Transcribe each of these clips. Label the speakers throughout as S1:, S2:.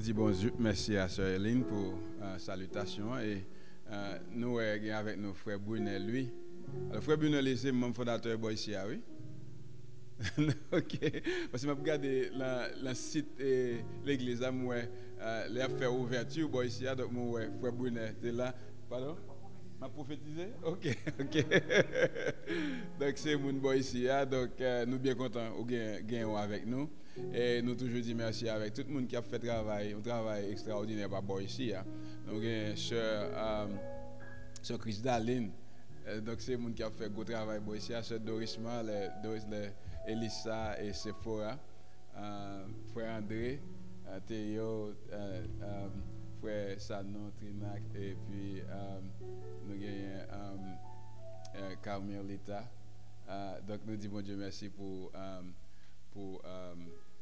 S1: dis bonjour, merci à Sœur Hélène pour salutation et nous sommes avec nos frères Brunel, lui. Le frère Brunel, c'est mon fondateur de Boïsia, oui. Ok, parce que je regarde le site et l'église, les affaires ouverture Boïsia, donc mon frère Brunel, c'est là. Pardon? M'a prophétisé? Ok. Donc c'est mon boy ici, donc nous bien contents de gagner avec nous. Et nous toujours dit merci avec tout le monde qui a fait un travail extraordinaire par boy ici. Donc Sœur Chris Daline, donc c'est le monde qui a fait un gros travail boy ici. Sœur Doris Elissa et Sephora, frère André, Théo, frère Sanon, Trinac et puis nous avons Carmelita. Donc nous disons bon Dieu merci pour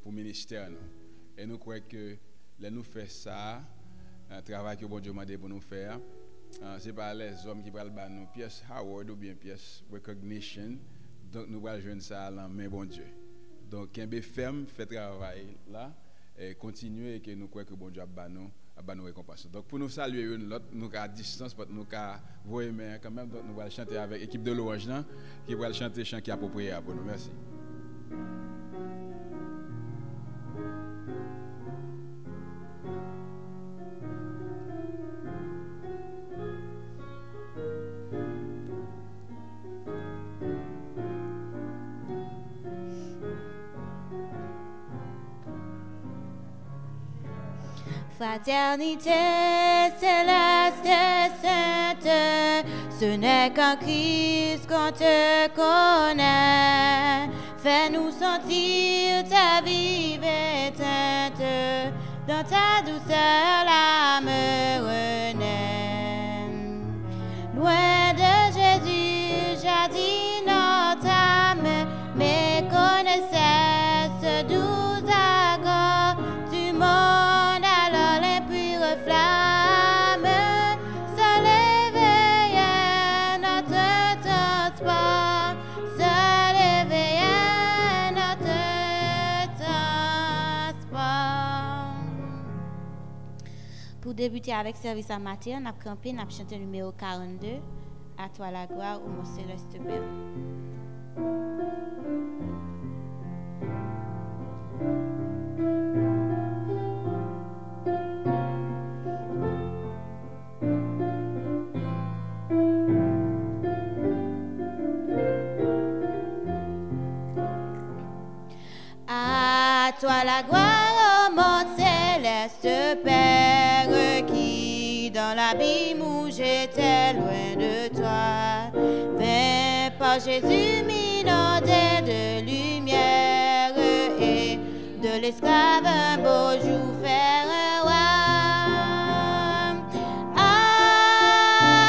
S1: le ministère. Et nous croyons que nous faisons ça, un travail que bon Dieu m'a demandé pour nous faire. Ce n'est pas les hommes qui parlent de nous pièces Howard ou bien pièces recognition. Donc nous allons jouer ça à la main bon Dieu. Donc un ferme fait travail là et continuer et que nous croyons que bon Dieu a nous récompense. Donc pour nous saluer une l'autre, nous à distance, nous à voir mais quand même donc nous allons chanter avec l'équipe de louange là qui va chanter chant qui est approprié pour nous. Merci.
S2: Fraternité céleste sainte, ce n'est qu'en Christ qu'on te connaît. Fais-nous sentir ta vive éteinte, dans ta douceur l'âme renaît. Loin de Jésus, jadis notre âme méconnaissait ce doux accord du monde. Flamme, ça l'éveillait notre transport, ça l'éveillait notre transport. Pour débuter avec service en matin, on a campé, on a chanté le numéro 42, à toi la gloire, au mon céleste Père. À toi la gloire, ô mon céleste Père, qui dans l'abîme où j'étais loin de toi, vint par Jésus m'inonder de lumière et de l'esclave un beau jour faire un roi.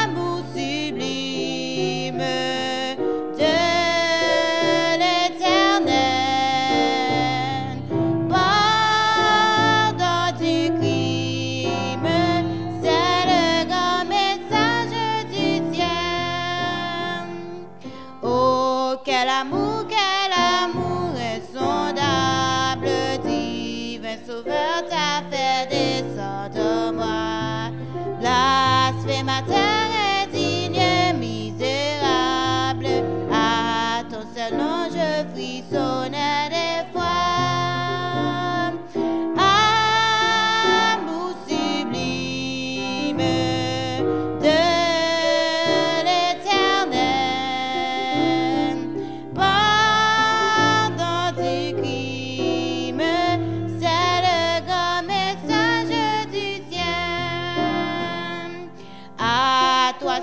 S2: Amour sublime de quel amour insondable, divin sauveur, t'as fait descendre moi. Blasphémateur, indigne, misérable, à ton seul nom je frissonnais des fois. Amour sublime de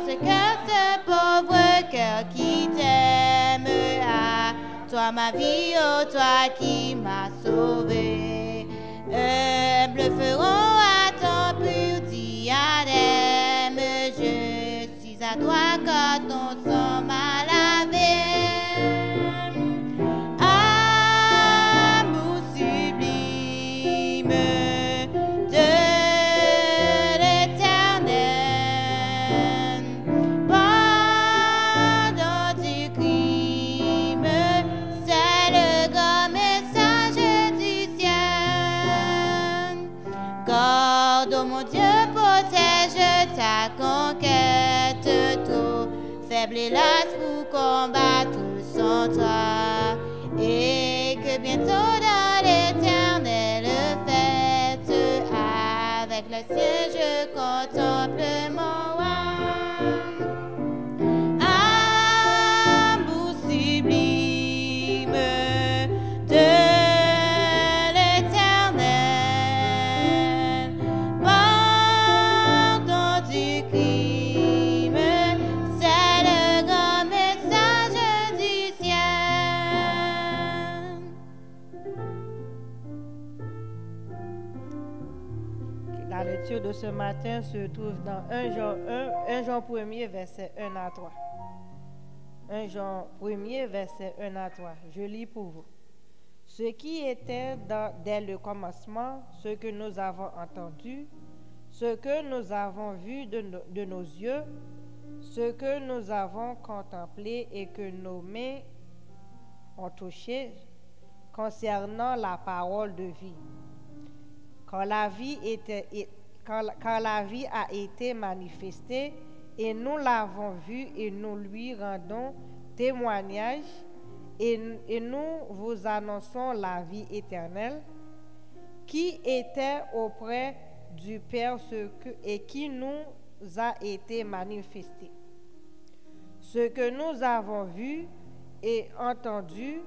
S2: ce cœur, ce pauvre cœur qui t'aime, à toi ma vie, oh toi qui m'as sauvé. Humble feront à ton pur diadème, je suis à toi quand ton sang m'a lavé. Amour sublime de de ta conquête, trop faible hélas pour combattre sans toi, et que bientôt dans l'éternelle fête, avec le ciel je contemple mon roi. Amour sublime de l'éternel, pardon du crime, c'est le grand message du ciel.
S3: La lecture de ce matin se trouve dans 1 Jean 1er, verset 1 à 3. 1 Jean 1er, verset 1 à 3. Je lis pour vous. Ce qui était dès le commencement, ce que nous avons entendu, ce que nous avons vu de nos yeux, ce que nous avons contemplé et que nos mains ont touché concernant la parole de vie. Car la vie a été manifestée, et nous l'avons vue et nous lui rendons témoignage, et nous vous annonçons la vie éternelle qui était auprès du Père et qui nous a été manifestée. Ce que nous avons vu et entendu,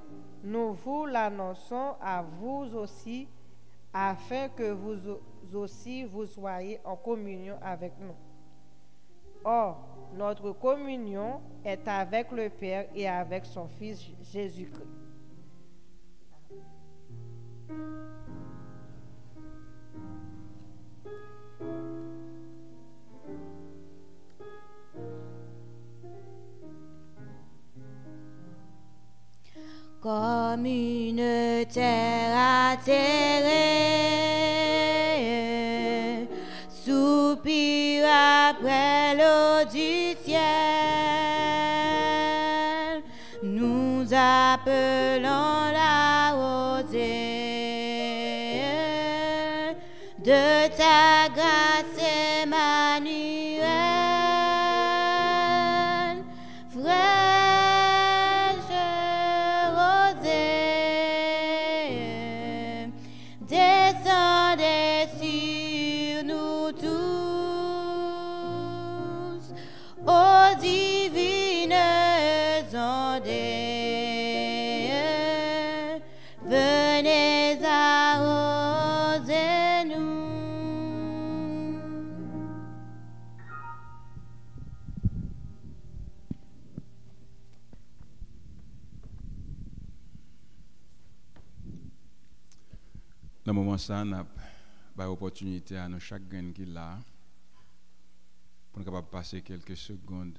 S3: nous vous l'annonçons à vous aussi, afin que vous aussi vous soyez en communion avec nous. Or, notre communion est avec le Père et avec son Fils Jésus-Christ.
S2: Comme une terre atterrée, soupire après l'eau du ciel, nous appelons la rosée de ta grâce Emmanuel, fraîche rosée, descendez sur nous tous, ô divines ondées, venez arroser nous.
S1: Dans le moment ça, on a l'opportunité à nous chacun qui est là pour nous capable passer quelques secondes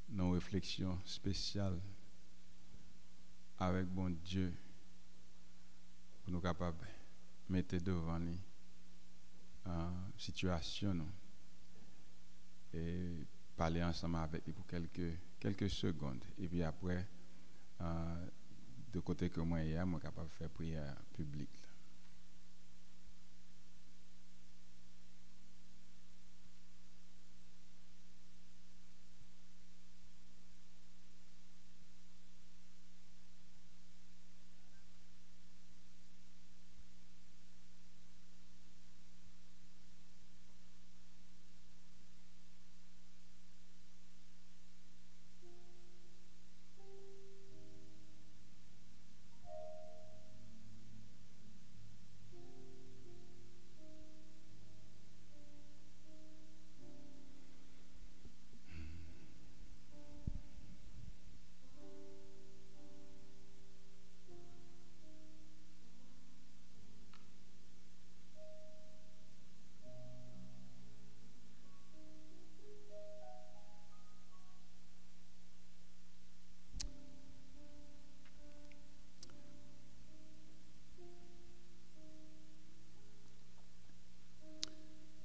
S1: dans une réflexion spéciale avec bon Dieu pour nous capables de mettre devant nous situation nous, et parler ensemble avec lui pour quelques secondes, et puis après de côté que moi hier, moi capable de faire prière publique.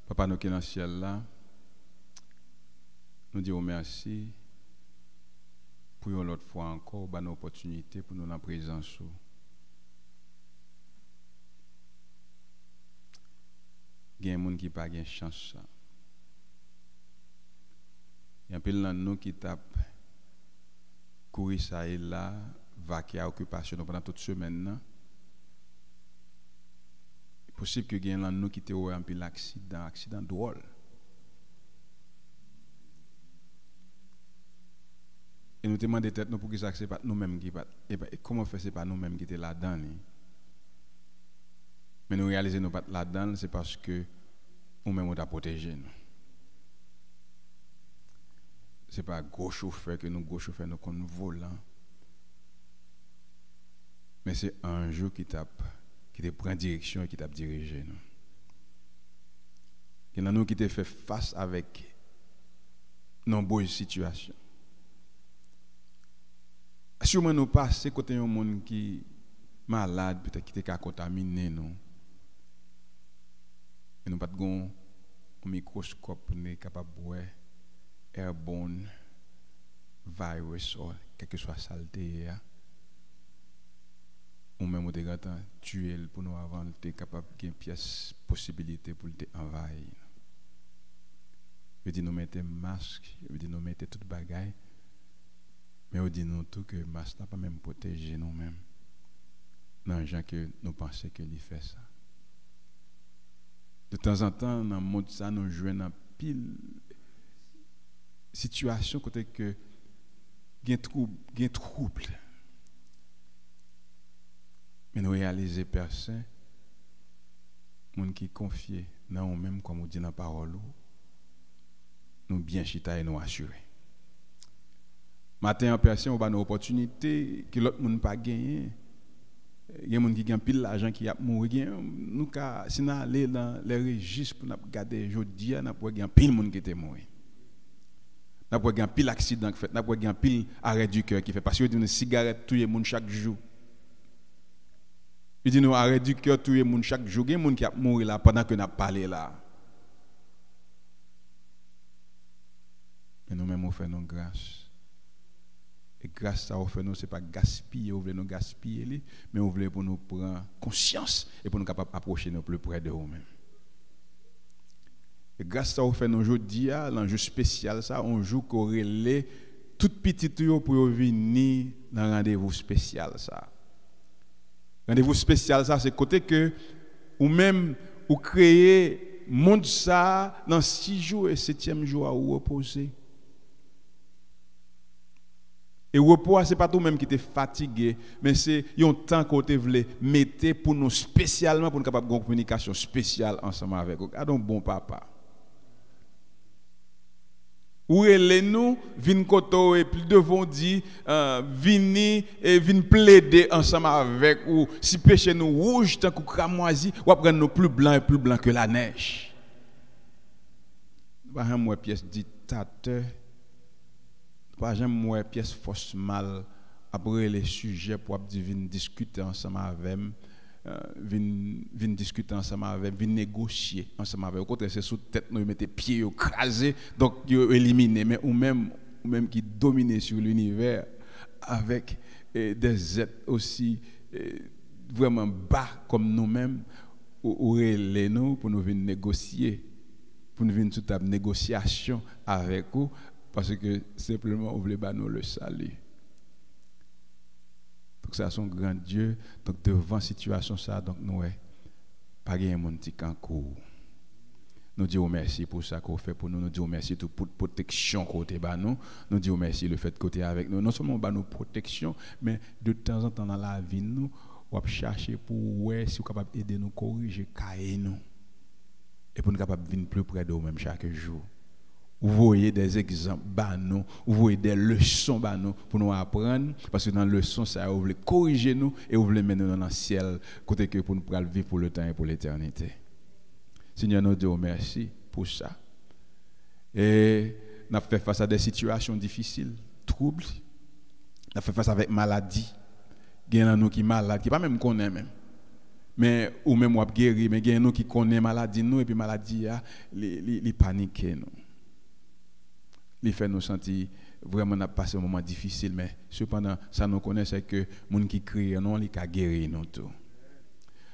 S1: Papa, nous qui sommes dans le ciel là, nous disons merci pour une autre fois encore, une opportunité pour nous dans la présence. Il y a des gens qui n'ont pas de chance. Il y a un peu de nous qui tape courir ça et là, vaquer à occupation pendant toute semaine. Il est possible que y ait un nous qui te un peu l'accident drôle. Et nous demandons tête nous pour que ça c'est pas nous-mêmes qui pas et comment faire c'est pas nous-mêmes qui étaient là-dedans. Mais nous réaliser nous pas là-dedans c'est parce que nous-mêmes on t'a protégé nous. C'est pas gros chauffeur que nous gros chauffeur nous qu'on volant. Mais c'est un jour qui te prend direction et qui t'a dirigé nous. Il y en a nous qui te fait face avec nombreuses situations. Sûrement nous passer côté un monde qui malade peut-être qui était contaminé nous. Et nous pas de microscope n'est capable de voir airborne virus ou quelque soit saleté ou même on est tuer pour nous avant d'être capable de gagner pièce possibilité pour te envahir. Je dis nous mettons masque, je dis nous mettons toute bagaille. Mais on dit nous tout que masque n'a pas même protégé nous-mêmes. Dans les gens que nous pensons qu'il fait ça. De temps en temps, dans le monde, ça nous joue dans pile situation côté que il y a trouble. Mais nous réalisons personne, monde qui confie dans nous-mêmes comme on dit dans la parole, nous bien chita et nous assurer. Matin en personne, on a une opportunité que l'autre monde pas gagné. Il y a des gens qui gagnent pile l'argent qui a mourir. Nous si nous aller dans les registres pour nous regarder aujourd'hui, nous pourrions gagner pile monde qui était mort. Nous pourrions gagner pile accident qui fait, nous pourrions gagner pile arrêt du cœur qui fait parce que une cigarette tuer monde chaque jour. Il dit nous arrêt du cœur tuer monde chaque jour, il y a des gens qui a mourir là pendant que nous parlé là. Mais nous-mêmes on fait nos grâces. Et grâce à ça, nous, ce n'est pas gaspiller, on veut nous gaspiller, mais on veut pour nous prendre conscience et pour nous capables d'approcher nous plus près de nous-mêmes. Et grâce à ça, nous aujourd'hui, l'enjeu spécial, ça, on joue corrélé toute petite pour venir dans un rendez-vous spécial. Ça. Rendez-vous spécial, ça, c'est côté que, ou même, ou créer monde ça dans 6 jours et 7e jour à vous reposer. Et repos, ce n'est pas tout même qui était fatigué, mais c'est un temps qu'on te voulait mettre pour nous spécialement, pour nous capables de une communication spéciale ensemble avec vous. Ah donc bon papa. Où est nous, vin koto et puis devons dire, vini et vin plaider ensemble avec ou si péché nous rouge tant que cramoisi, ou prendre nous plus blanc que la neige. Bah moi pièce dictateur. Pas jamais moi pièce force mal après les sujets pour venir discuter ensemble avec venir discuter ensemble avec venir négocier ensemble avec au contraire c'est sous tête nous mettre pieds écrasés donc éliminer mais ou même qui dominer sur l'univers avec des êtres aussi vraiment bas comme nous-mêmes ou nous pour nous venir négocier pour nous venir sous table négociation avec vous. Parce que simplement, on voulait nous le salut. Donc, ça, c'est un grand Dieu. Donc, devant la situation, ça, donc, nous, pas de monde qui en cours. Nous disons merci pour ça qu'on fait pour nous. Nous disons merci pour la protection côté nous. Nous disons merci le fait côté avec nous. Non seulement nous protection, mais de temps en temps dans la vie, nous, on va chercher pour si on est capable d'aider nous, corriger, cailler nous. Et pour nous capables de venir plus près de nous-mêmes chaque jour. Vous voyez des exemples banaux, vous voyez des leçons banaux pour nous apprendre, parce que dans la leçon, ça vous voulez corriger nous et vous voulez mener nous dans le ciel, côté que pour nous vivre pour le temps et pour l'éternité. Seigneur, nous disons merci pour ça. Et nous avons fait face à des situations difficiles, troubles, nous avons fait face avec maladie. Il y en a nous qui sont malades, qui ne pas même connaît même. Mais ou même ou guéri, mais il y en a nous qui connaissent maladie nous et puis maladie les paniquer nous. Les fait nous sentir vraiment n'a passé un moment difficile mais cependant ça nous connaît c'est que monde qui crie non il a guéri nous tout.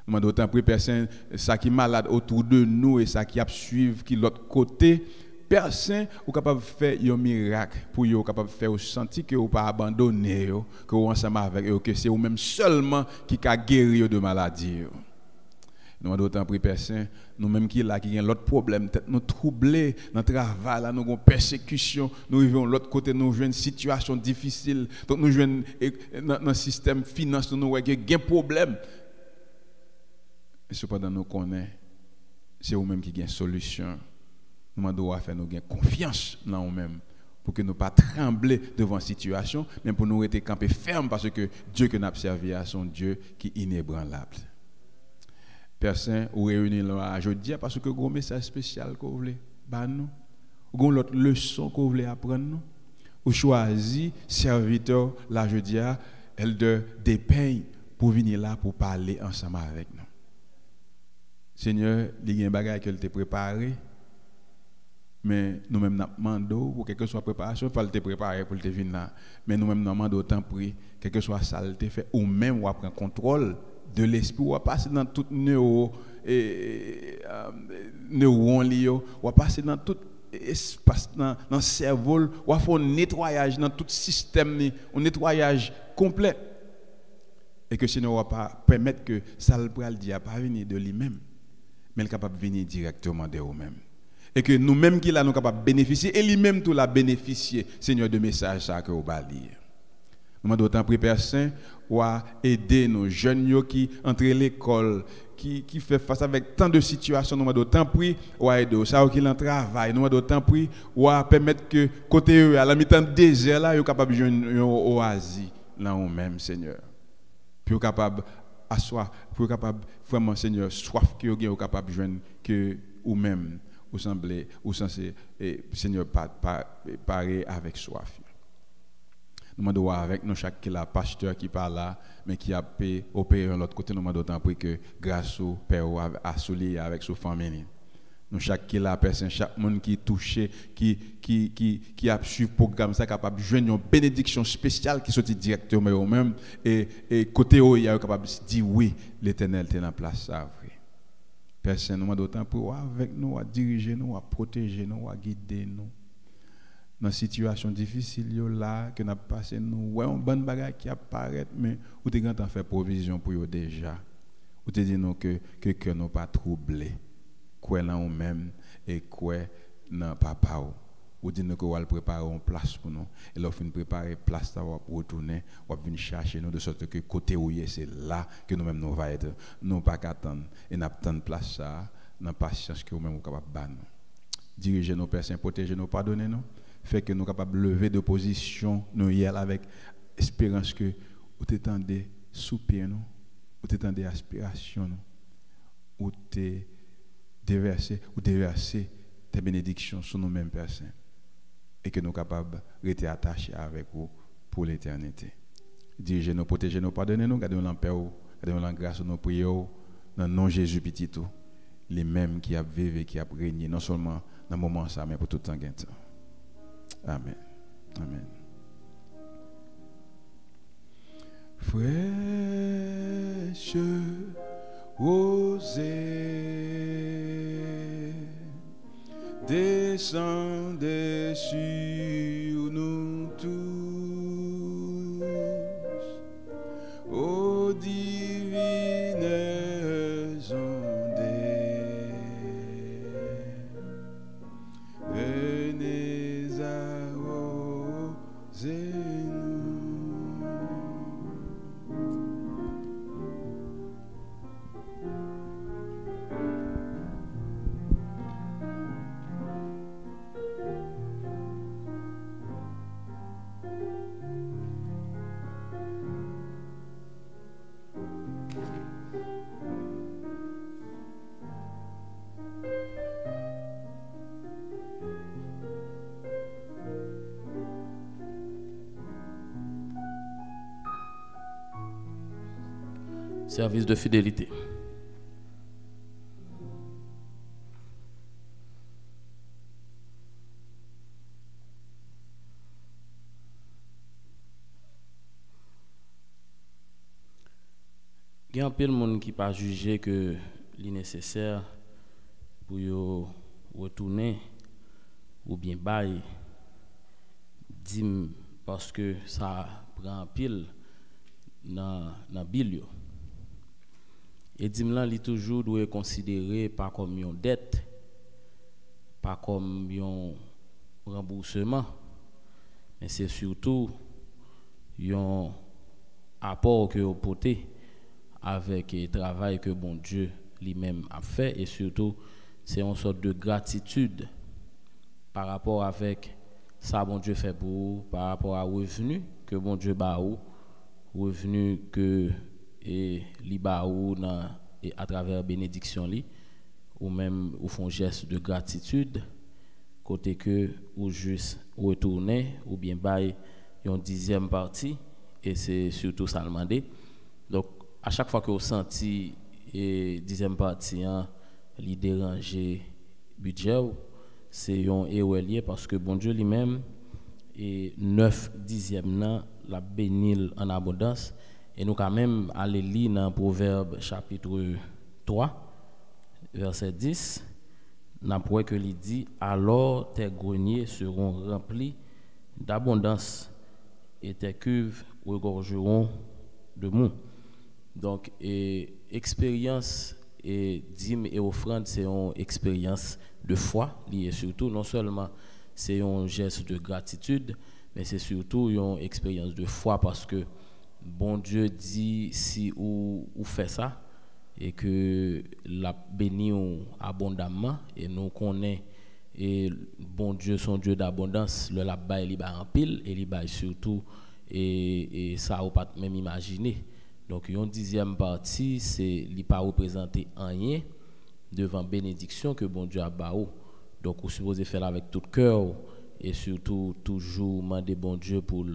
S1: Nous d'autant plus personne ça qui malade autour de nous et ça qui a suivre qui l'autre côté personne ou capable de faire un miracle pour yo capable de faire sentir que ou pas abandonné que ou ensemble avec eux que c'est ou même seulement qui a guéri de maladie. Nous avons d'autant pris personne nous même qui là qui a l'autre problème peut-être nous troublés dans le travail là nous avons persécution nous vivons de l'autre côté nous jouons une situation difficile donc nous jouons dans le système finance nous voyons qu'il y a un problème et cependant nous connaissons c'est vous même qui gagne solution nous devons faire nous gagner confiance dans nous-mêmes pour que nous pas trembler devant la situation mais pour nous rester campés fermes parce que Dieu que nous avons servi à son Dieu qui est inébranlable. Personne ou réunir là aujourd'hui parce que gros message spécial que vous voulez ba nous ou l'autre leçon que vous voulez apprendre nous ou choisi serviteur là jeudi elle de dépeint pour venir là pour parler ensemble avec nous. Seigneur, il y a un bagage que tu préparé mais nous-mêmes nous demandons pour quelque soit préparation, il faut te préparer pour te venir là. Mais nous-mêmes nous demandons autant prix, quelque soit ça te fait ou même ou prendre contrôle de l'esprit ou passer dans tout neuron ou passer dans tout espace dans le cerveau ou faire un nettoyage dans tout système, un nettoyage complet et que Seigneur va pas permettre que ça le pral dire pas venir de lui-même mais il est capable de venir directement de vous-même. Et que nous-mêmes qui là nous capables de bénéficier et lui-même tout la bénéficier Seigneur de message ça que vous va lire. Nous demandons autant prière saint ou aider nos jeunes qui entrent l'école qui fait face avec tant de situations nous demandons autant prier ou aider ça qui en travail nous demandons autant prier ou permettre que côté à la mi-temps désert là yo capable joindre une oasis là nous-mêmes Seigneur. Puis capable asseoir pour capable vraiment Seigneur soif que yo capable joindre que ou même ou semblez ou censé Seigneur parer avec soif. Nous demandons avec nous chaque qui là pasteur qui parle là mais qui a opéré de l'autre côté nous demandons autant que grâce au Père a soulié avec sa famille. Nous chaque qui là personne chaque monde qui touché qui a suivi programme ça capable joindre une bénédiction spéciale qui sortit directement eux même et côté eux il est capable de dire oui l'Éternel est en place ça vrai. Personne nous demande autant pour avec nous à diriger nous à protéger nous à guider nous dans situation difficile là que n'a passé nous ouais un bon bagage qui apparaît mais ou t'es grand en faire provision pour eux déjà ou te dit nous que nous pas troublé quoi là nous même et quoi dans papa ou dit nous que va préparer une place pour nous et là fin préparer place ça va retourner va venir chercher nous de sorte que côté où c'est là que nous même nous va être nous pas qu'attendre et n'attendre place ça dans patience que nous même capable ban nous diriger nos personnes protéger nous pardonner nous fait que nous capables de lever de position nous hier avec espérance que ou t'étendez soupir nous ou t'étendez aspiration nous ou t'es déverser tes bénédictions sur nous mêmes personnes et que nous capables de rester attachés avec vous pour l'éternité. Dirigez nous, protégez nous, pardonnez nous, gardez-nous en paix, gardez-nous en grâce, nous prions dans le nom de Jésus petit tout, les mêmes qui a vécu, qui a régné non seulement dans le moment ça mais pour tout le temps. Amen. Amen. Fraîche rosée, descendez sur nous tous, ô divines ondées, venez arroser nous.
S4: Service de fidélité. Il y a un peu de monde qui pas jugé que c'est nécessaire pour yo retourner ou bien bail dim parce que ça prend pile dans bill yo. Et dim là li toujours doit considérer pas comme une dette, pas comme un remboursement, mais c'est surtout un apport que vous portez avec le travail que bon Dieu lui-même a fait, et surtout c'est une sorte de gratitude par rapport avec ça bon Dieu fait pour vous, par rapport à revenu que bon Dieu ba ou, revenu que et li ba ou et à travers bénédiction li, ou même au fond geste de gratitude côté que ou juste retourner ou bien bail une 10e partie, et c'est surtout ça demander. Donc à chaque fois que vous senti et 10e partie li déranger budget, c'est un éolier parce que bon Dieu lui-même et 9/10 nan la bénil en abondance, et nous quand même aller lire dans Proverbe chapitre 3 verset 10, n'a pour que il dit alors tes greniers seront remplis d'abondance et tes cuves regorgeront de mou. Donc expérience et dîme et offrande, c'est une expérience de foi liée surtout, non seulement c'est un geste de gratitude, mais c'est surtout une expérience de foi parce que bon Dieu dit si ou fait ça et que la béni abondamment, et nous connaissons et bon Dieu son Dieu d'abondance, le la bail il ba en pile et il bail surtout et ça ou pas même imaginer. Donc une 10e partie c'est li pas représenter rien devant bénédiction que bon Dieu a baou. Donc vous supposez faire avec tout cœur et surtout toujours demander bon Dieu pour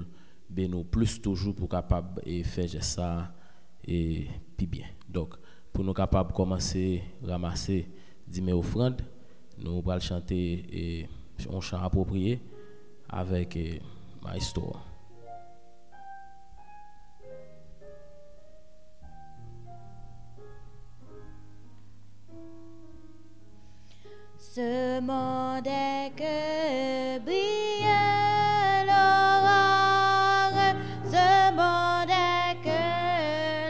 S4: bénir plus toujours pour capable et faire ça et puis bien. Donc pour nous capable commencer ramasser 10 000 offrandes, nous allons chanter un chant approprié avec ma histoire.
S2: Ce monde est que brille l'aurore, ce monde est que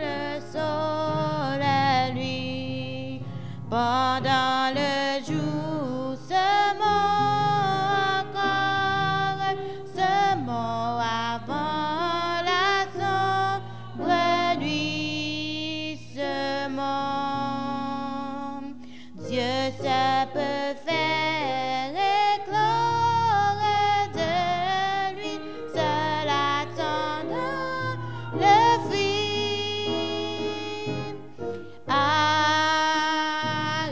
S2: le soleil lui. Pendant le jour, ce mot encore, ce mot avant la sombre nuit, ce mot. Dieu ça peut faire éclore de lui, seul attendant le fruit. À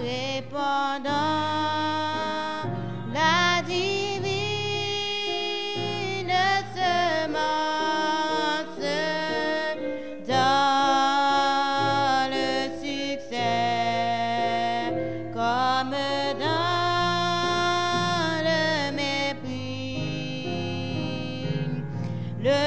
S2: répondant la divine semence dans le succès comme dans le mépris. Le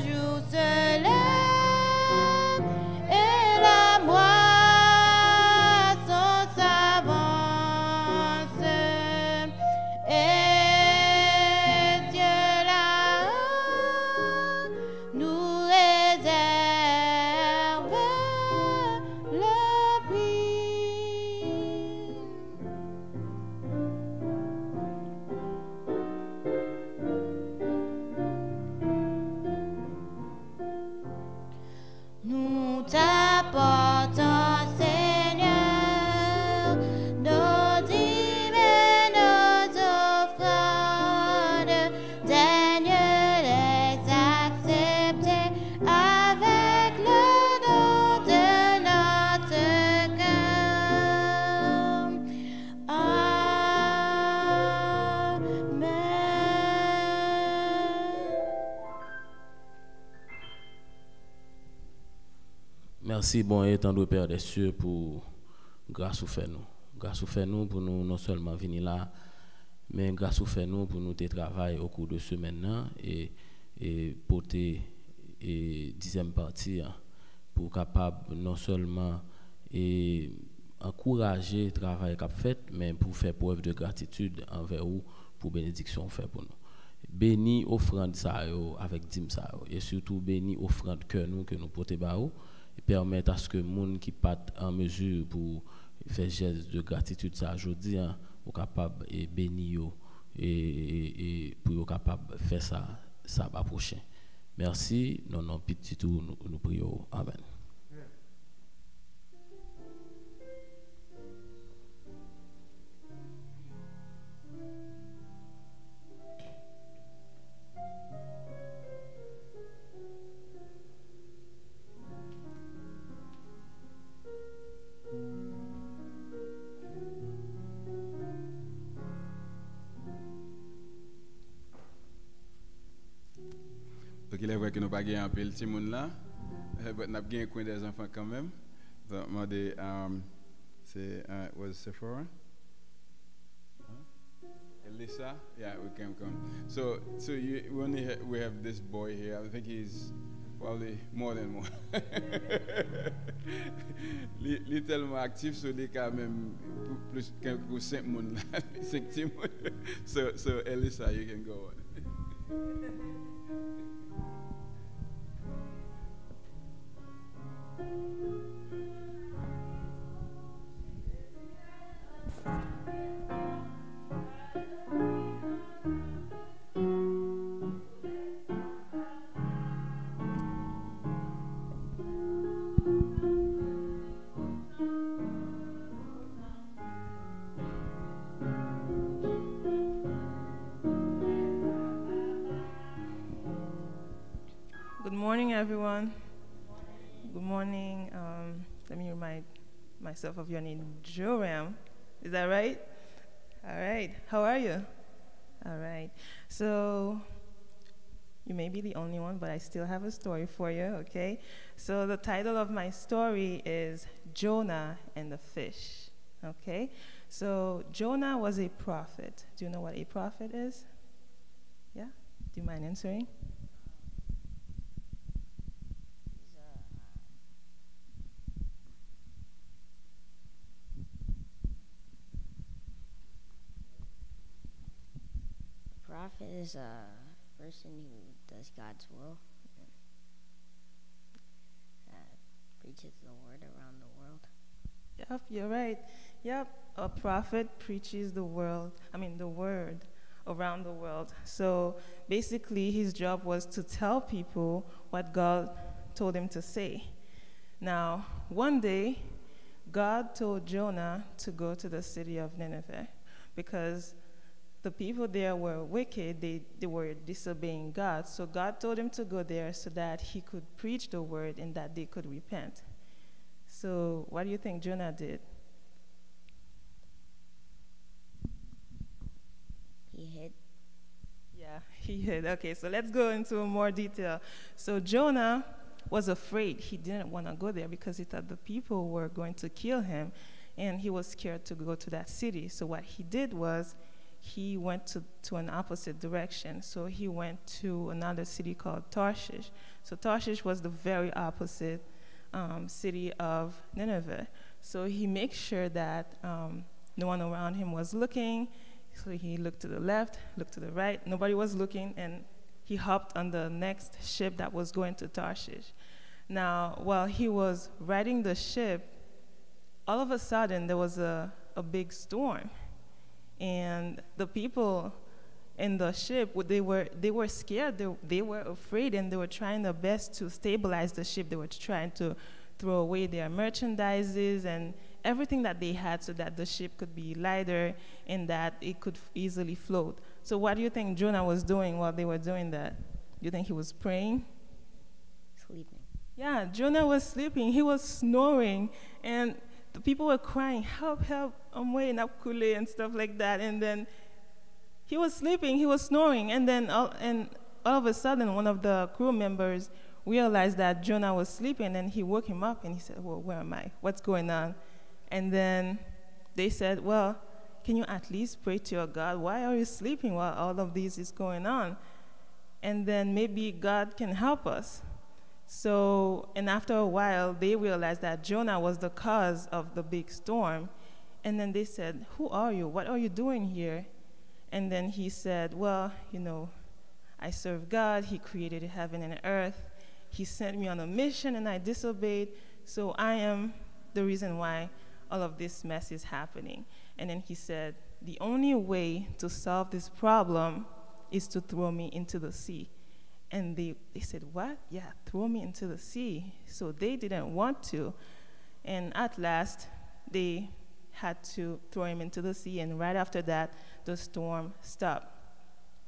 S2: jour se lève et la moisson s'avance, et Dieu là-haut nous réserve le prix. Nous t'apportons, Seigneur, nos dîmes et nos offrandes, daigne les accepter avec le don de notre cœur. Amen.
S4: Merci, bon et tendre Père des cieux, pour grâce ou fait nous. Grâce ou fait nous pour nous non seulement venir là, mais grâce ou fait nous pour nous travailler au cours de ce maintenant et porter et 10e partie pour capable non seulement et encourager le travail qu'a fait, mais pour faire preuve de gratitude envers vous pour bénédiction fait pour nous. Béni offrande ça avec dîme ça et surtout béni offrande que nous porter ba et permettre à ce que monde qui pas en mesure pour faire geste de gratitude ça aujourd'hui au capable et béni et pour capable faire ça prochain. Merci, non petit tout nous prions. Amen.
S1: Donc il est vrai que nous n'avons pas gagné un peu le petit monde là, mais nous avons gagné un coin des enfants quand même. Donc, c'est was Sephora? Elisa? Yeah, we can come. So we have this boy here. I think he's probably more than one. Il est tellement actif, so il est quand même plus que 5 personnes là, 5 teams. So Elisa, you can go on.
S5: Good morning, everyone. Good morning. Let me remind myself of your name, Joram. Is that right? All right. How are you? All right. So you may be the only one, but I still have a story for you, okay? So the title of my story is Jonah and the Fish, okay? So Jonah was a prophet. Do you know what a prophet is? Yeah? Do you mind answering?
S2: Prophet is a person who does God's will and preaches the word around the world.
S5: Yep, you're right. Yep, a prophet preaches the word around the world. So basically his job was to tell people what God told him to say. Now, one day, God told Jonah to go to the city of Nineveh because the people there were wicked, they were disobeying God. So God told him to go there so that he could preach the word and that they could repent. So what do you think Jonah did?
S2: He hid.
S5: Yeah, he hid. Okay, so let's go into more detail. So Jonah was afraid. He didn't want to go there because he thought the people were going to kill him, and he was scared to go to that city. So what he did was he went to an opposite direction. So he went to another city called Tarshish. So Tarshish was the very opposite city of Nineveh. So he makes sure that no one around him was looking. So he looked to the left, looked to the right. Nobody was looking, and he hopped on the next ship that was going to Tarshish. Now, while he was riding the ship, all of a sudden there was a big storm. And the people in the ship, they were scared, they were afraid, and they were trying their best to stabilize the ship. They were trying to throw away their merchandises and everything that they had so that the ship could be lighter and that it could easily float. So what do you think Jonah was doing while they were doing that? Do you think he was praying?
S2: Sleeping.
S5: Yeah, Jonah was sleeping. He was snoring, and the people were crying, help, help, I'm waiting up Kule and stuff like that. And then he was sleeping, he was snoring, and then all of a sudden, one of the crew members realized that Jonah was sleeping, and he woke him up, and he said, well, where am I? What's going on? And then they said, well, can you at least pray to your God? Why are you sleeping while all of this is going on? And then maybe God can help us. So, and after a while, they realized that Jonah was the cause of the big storm. And then they said, "Who are you? What are you doing here?" And then he said, "Well, I serve God. He created heaven and earth. He sent me on a mission and I disobeyed. So I am the reason why all of this mess is happening." And then he said, "The only way to solve this problem is to throw me into the sea." And they said, "What? Yeah, throw me into the sea." So they didn't want to. And at last, they had to throw him into the sea. And right after that, the storm stopped.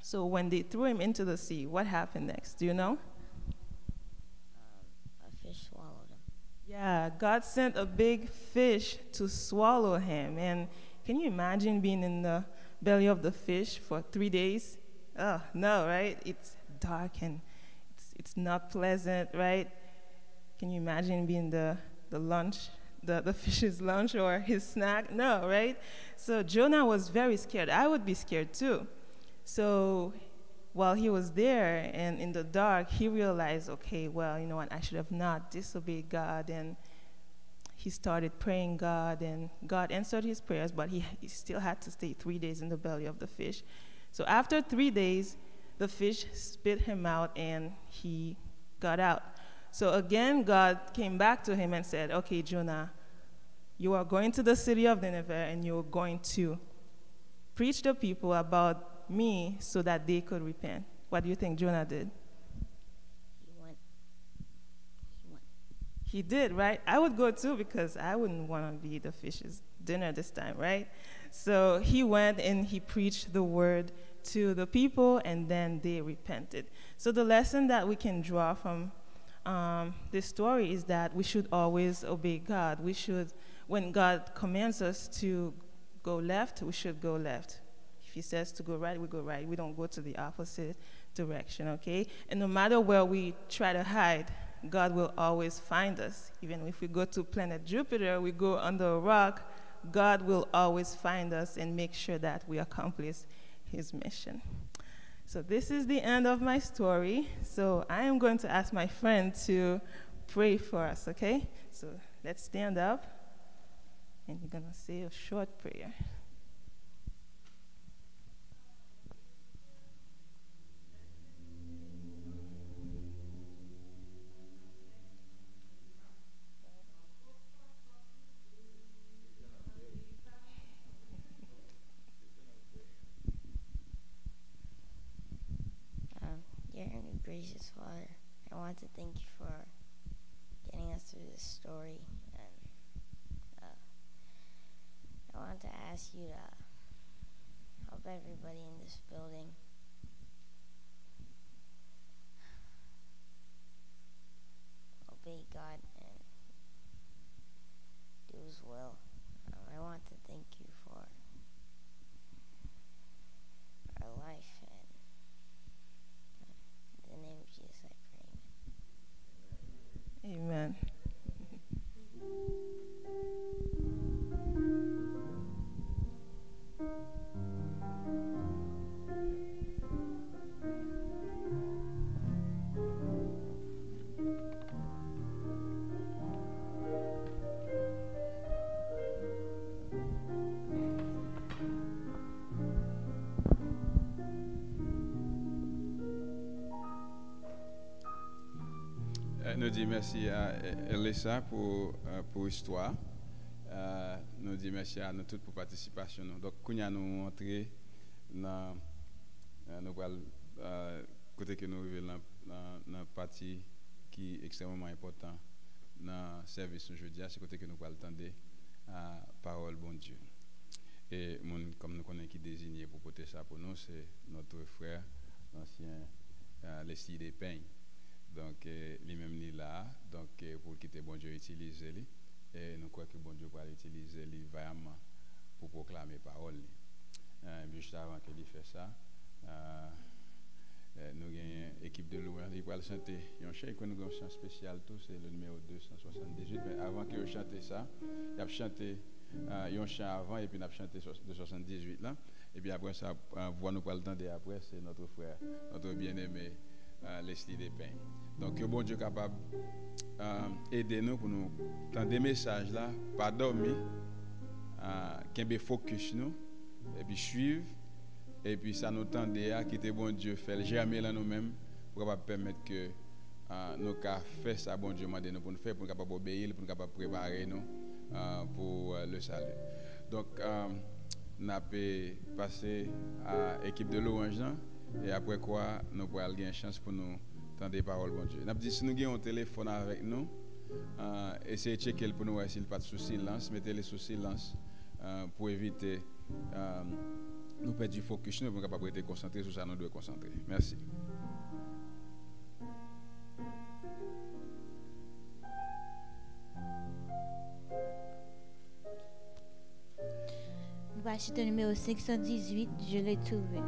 S5: So when they threw him into the sea, what happened next? Do you know?
S2: A fish swallowed him.
S5: Yeah, God sent a big fish to swallow him. And can you imagine being in the belly of the fish for 3 days? Oh, no, right? It's dark and it's not pleasant, right? Can you imagine being the lunch, the fish's lunch or his snack? No, right? So Jonah was very scared. I would be scared too. So while he was there and in the dark, he realized, okay, well, you know what, I should have not disobeyed God. And he started praying God, and God answered his prayers, but he still had to stay 3 days in the belly of the fish. So after 3 days, the fish spit him out and he got out. So again, God came back to him and said, "Okay, Jonah, you are going to the city of Nineveh and you're going to preach the people about me so that they could repent." What do you think Jonah did?
S2: He went.
S5: He did, right? I would go too because I wouldn't want to be the fish's dinner this time, right? So he went and he preached the word to the people, and then they repented. So the lesson that we can draw from this story is that we should always obey God. We should, when God commands us to go left, we should go left. If he says to go right, we go right. We don't go to the opposite direction, okay? And no matter where we try to hide, God will always find us. Even if we go to planet Jupiter, we go under a rock, God will always find us and make sure that we accomplish his mission. So this is the end of my story. So I am going to ask my friend to pray for us, okay? So let's stand up, and you're going to say a short prayer.
S2: Dear and gracious Father, I want to thank you for getting us through this story, and I want to ask you to help everybody in this building obey God and do his will. I want to thank you for our life, and in the name of Jesus I pray.
S5: Amen.
S1: Nous disons merci à Elisa pour l'histoire. Nous disons merci à nous tous pour la participation. Donc, quand nous sommes entrés dans côté que nous vivons dans une partie qui est extrêmement importante dans le service aujourd'hui, c'est côté que nous allons entendre la parole bon Dieu. Et comme nous connaissons qui désigné pour porter ça pour nous, c'est notre frère, l'ancien Leslie Despeignes. Donc, lui-même est là, donc pour quitter bon Dieu utiliser lui, et nous croyons que bon Dieu va l'utiliser lui vaillamment pour proclamer parole. Juste avant qu'il fasse ça, nous avons une équipe de louanges qui va chanter un chant que nous avons un chant spécial, tout c'est le numéro 278. Mais avant qu'il chante ça, il a chanté un chant avant et puis il a chanté 278 là. Et puis après ça, voix nous pas le temps après, c'est notre frère, notre bien-aimé Leslie Despeignes. Donc, que bon Dieu capable aider nous pour nous entendre des messages là, pas dormir, qu'il focus nous, et puis suivre, et puis ça nous tende à quitter bon Dieu, faire jamais là nous-mêmes, pour capable permettre que nous faire ça, bon Dieu m'a demandé nous pour nous faire, pour nous capable obéir, pour nous capable préparer nous pour le salut. Donc, nous avons passé à l'équipe de louange, et après quoi, nous pourrons avoir une chance pour nous entendre les paroles, bon Dieu. Nous avons dit, si nous avons un téléphone avec nous, essayez de checker pour nous voir s'il n'y a pas de sous silence, mettez-les sous silence pour éviter nous perdre du focus, nous ne sommes pas capables de concentrer sur ça, nous devons concentrer. Merci.
S2: Voici le numéro 518, je l'ai trouvé.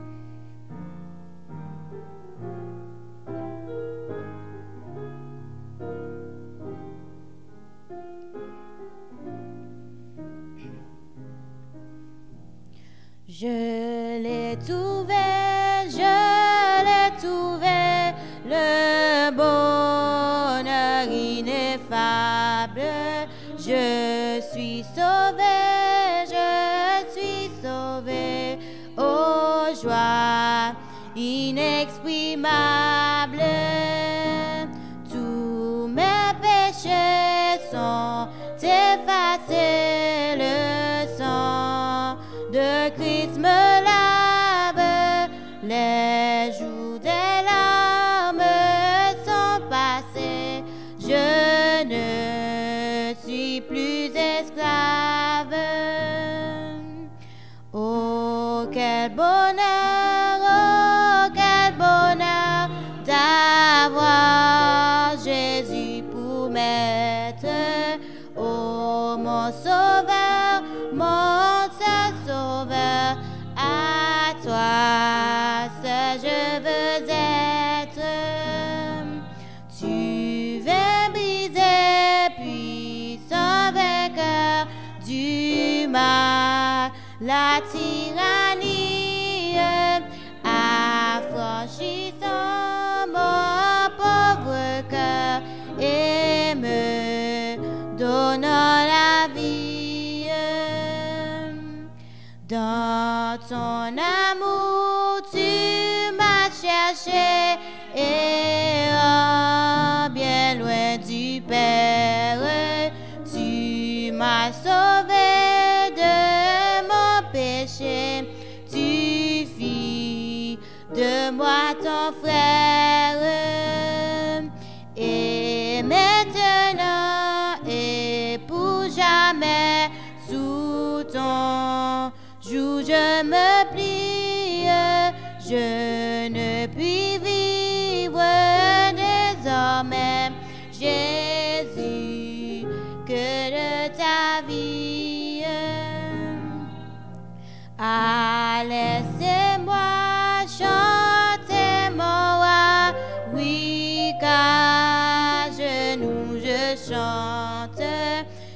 S2: Je l'ai trouvé, le bonheur ineffable. Je suis sauvé, oh joie inexprimable. Tous mes péchés sont effacés, le sang de Christ me lave, les jours des larmes sont passés, je ne suis plus esclave. Oh quel bonheur d'avoir Jésus pour maître, oh mon sauveur, mon seul sauveur, à toi seul je veux être. Tu veux briser, puissant vainqueur du mal, la tyrannie, affranchissant mon pauvre cœur et me donnant la vie. Dans ton amour, tu m'as cherché et bien loin du Père, tu m'as sauvé de mon péché, tu fis de moi ton frère. Et maintenant et pour jamais, sous ton joug je me plie, je ne puis vivre désormais, Jésus, que de ta vie. Ah, laissez-moi chanter mon roi, oui, car genoux je chante.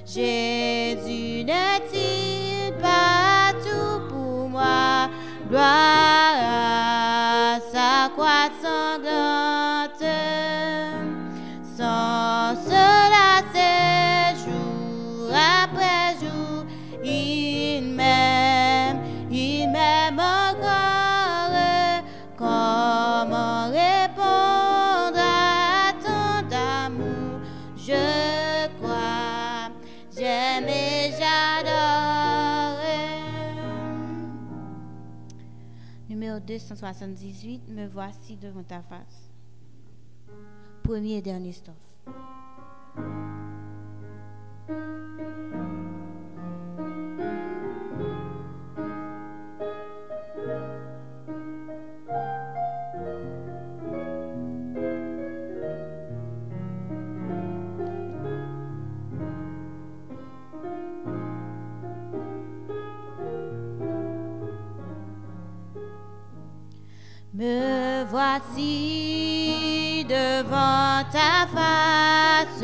S2: Jésus n'est-il pas tout pour moi? Gloire à sa croix sanglante. Sans cela, c'est jour après jour, il m'aime encore. Comment répondre à tant d'amour? Je crois, j'aime et j'adore. Numéro 278, me voici devant ta face. Premier et dernier strophe. Me voici devant ta face,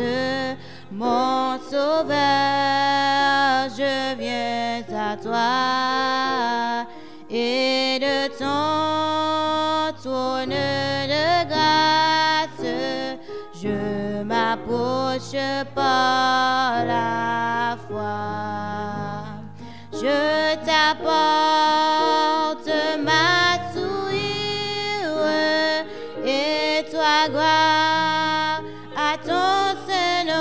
S2: mon sauveur, je viens à toi, et de ton trône de grâce je m'approche par la foi. Je t'apporte ma souillure et toi gloire à ton Saint-Nom.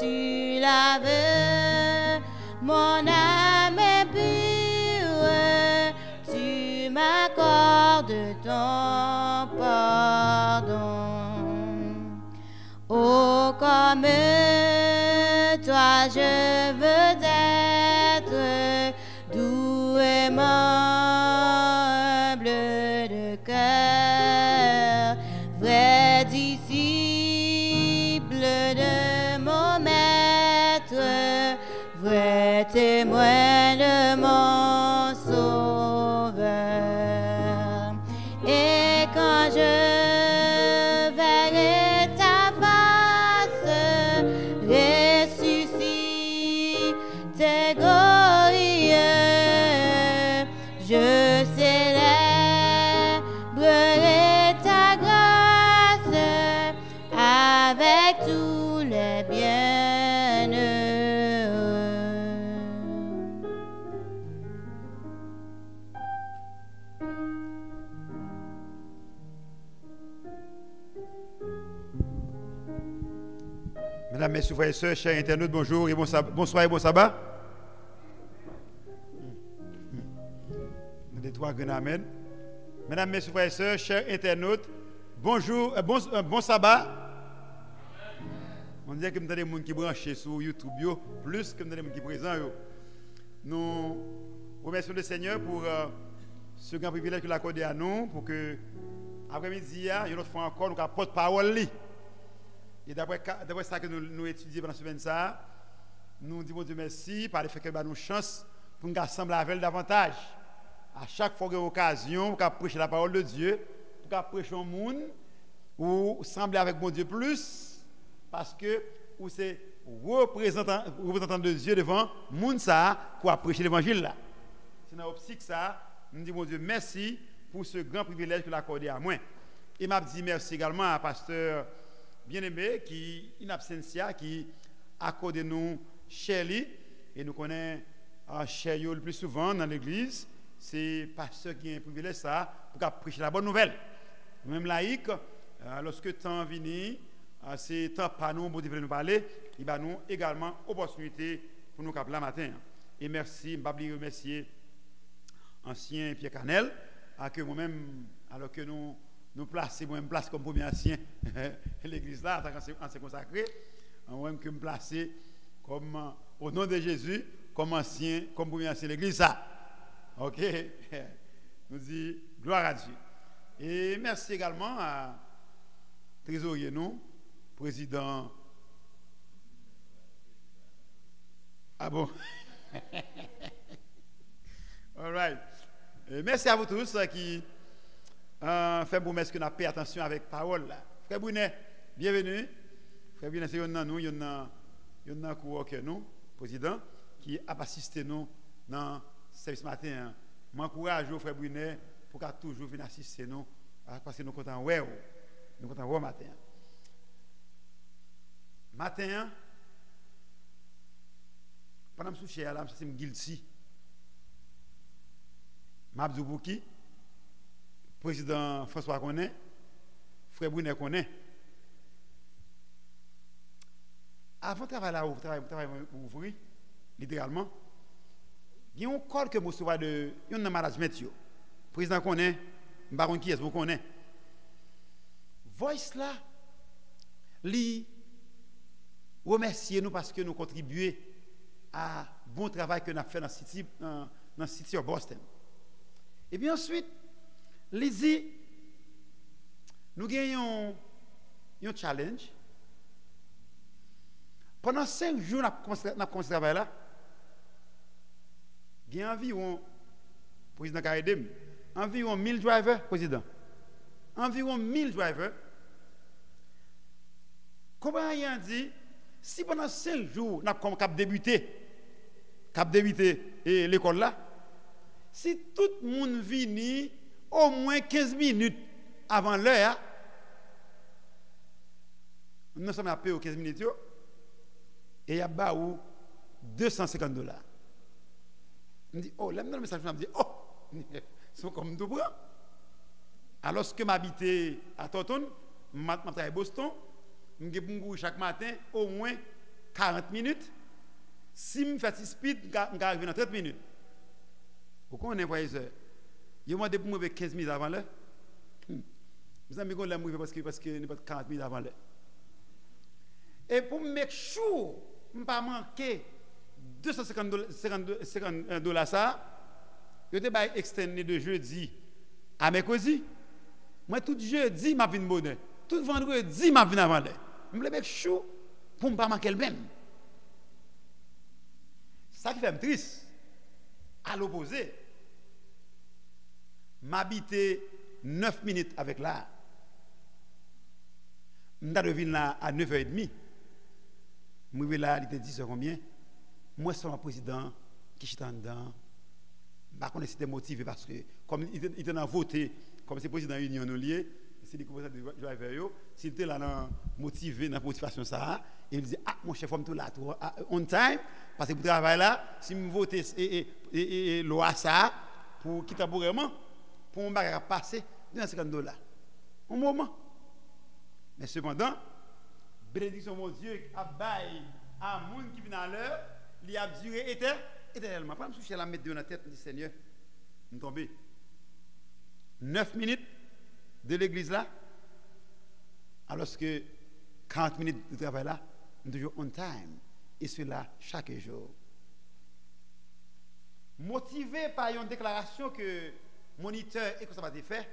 S2: Tu laves mon âme est pure, tu m'accordes ton pardon. Oh, comme toi je veux être doux et humble de cœur, vrai disciple de mon maître, vrai témoin de mon sauveur. Et quand je verrai ta face ressuscité glorieux, je célébrerai ta grâce avec tous les bienheureux.
S6: Mesdames, messieurs, frères et sœurs, chers internautes, bonjour et bonsoir et bon sabbat. Des trois grands amen. Mesdames, messieurs, frères et sœurs, chers internautes, bonjour, bon sabbat. On dirait que nous avons des gens qui branchent sur YouTube, plus que nous avons des gens qui sont présents. Nous remercions le Seigneur pour ce grand privilège qu'il a accordé à nous, pour que, après-midi, une autre fois encore, nous avons porte-parole. Et d'après ça que nous étudions pendant la semaine, nous disons Dieu merci par le fait qu'il nous une chance pour nous rassembler avec davantage. À chaque fois qu'il y a une occasion, pour prêcher la parole de Dieu, pour prêcher au monde, ou sembler avec mon Dieu plus, parce que ou c'est représentant de Dieu devant le monde pour prêcher l'évangile là. C'est dans l'optique ça, nous disons mon Dieu merci pour ce grand privilège qu'il a accordé à moi. Et m'a dit merci également à pasteur bien-aimé qui in absentia qui accorde nous Shelly et nous connaissons Shelly le plus souvent dans l'église. C'est pasteur qui a un privilège ça pour prêcher la bonne nouvelle. Même laïque, lorsque le temps vient, c'est temps pas nous pour nous parler, il va nous également opportunité pour nous capter la matin. Et merci, je vais remercier ancien Pierre Canel, que moi-même, alors que nous plaçons, moi-même place comme premier ancien l'église là, en tant qu'ancien consacré, moi-même que me placer comme au nom de Jésus, comme premier ancien l'église ça. Ok, nous disons gloire à Dieu. Et merci également à trésorier nous, président. Ah bon? All right. Et merci à vous tous qui fait promesse que nous avons fait attention avec parole là. Frère Brunet, bienvenue. Frère Brunet, c'est nous, il y a un coworker nous, président, qui a assisté nous dans service matin. M'encourage au frère Brunet pour qu'il toujours vienne assister nous parce que nous comptons ouais, nous comptons matin. Matin, pendant que je suis là, je suis guilty. Mabdou Bouki, président François connaît, frère Brunet connaît. Avant de travailler là, ouvrir, littéralement, il y a un call que je reçois de un management. Le président connaît, je ne sais pas qui est, vous connaissez. Voice là, lui, remercier nous parce que nous contribuons à bon travail que nous avons fait dans le City of Boston. Et bien ensuite, il dit, nous gagnons un challenge. Pendant 5 jours, nous avons commencé à travailler là. Il y a environ, président Karidem, environ 1000 drivers, président. Environ 1000 drivers. Comment il a dit, si pendant 5 jours, nous avons débuté l'école là, si tout le monde vient au moins 15 minutes avant l'heure, Nous sommes à payer 15 minutes et il y a $250. Je me dis, oh, là, dans le message, je me dis, oh, c'est comme tout bras. Alors que m'habiter à Taunton, je travaille à Boston, je me chaque matin au moins 40 minutes. Si je fais speed, je vais arriver dans 30 minutes. Pourquoi on est voyageur? Il m'a demandé pour me 15 minutes avant l'heure. Vous savez qu'on l'a mourir parce que n'est pas 40 minutes avant l'heure. Et pour me make sure, je ne pas manquer $250 ça, je vais extendre de jeudi à mercredi. Moi, tout jeudi, je viens bonheur. Tout vendredi, je viens avant l'heure. Je me make sure pour ne pas manquer le même. Ça qui fait me triste. À l'opposé, m'habiter 9 minutes avec là. Je suis là à 9h30. Je suis là, il était 10h combien? Moi, je suis un président qui est dedans. Je ne sais pas si c'était motivé parce que, comme il était voté, comme c'est président de l'Union, c'est lui qui a joué vers eux. S'il était là motivé dans la motivation, ça, il dit, ah, mon chef, on là, on time, parce que pour travailler là, si je vote et loi ça, pour quitter temporairement, pour me passer $250. Un moment. Mais cependant, bénédiction mon Dieu a bail à un monde qui vient à l'heure, il a duré éternellement. Pas me soucier la mettre dans la tête, dit Seigneur, nous tomber. 9 minutes de l'église là, alors que 40 minutes de travail là, nous toujours on time. Et cela chaque jour. Motivé par une déclaration que moniteur et que ça va être fait,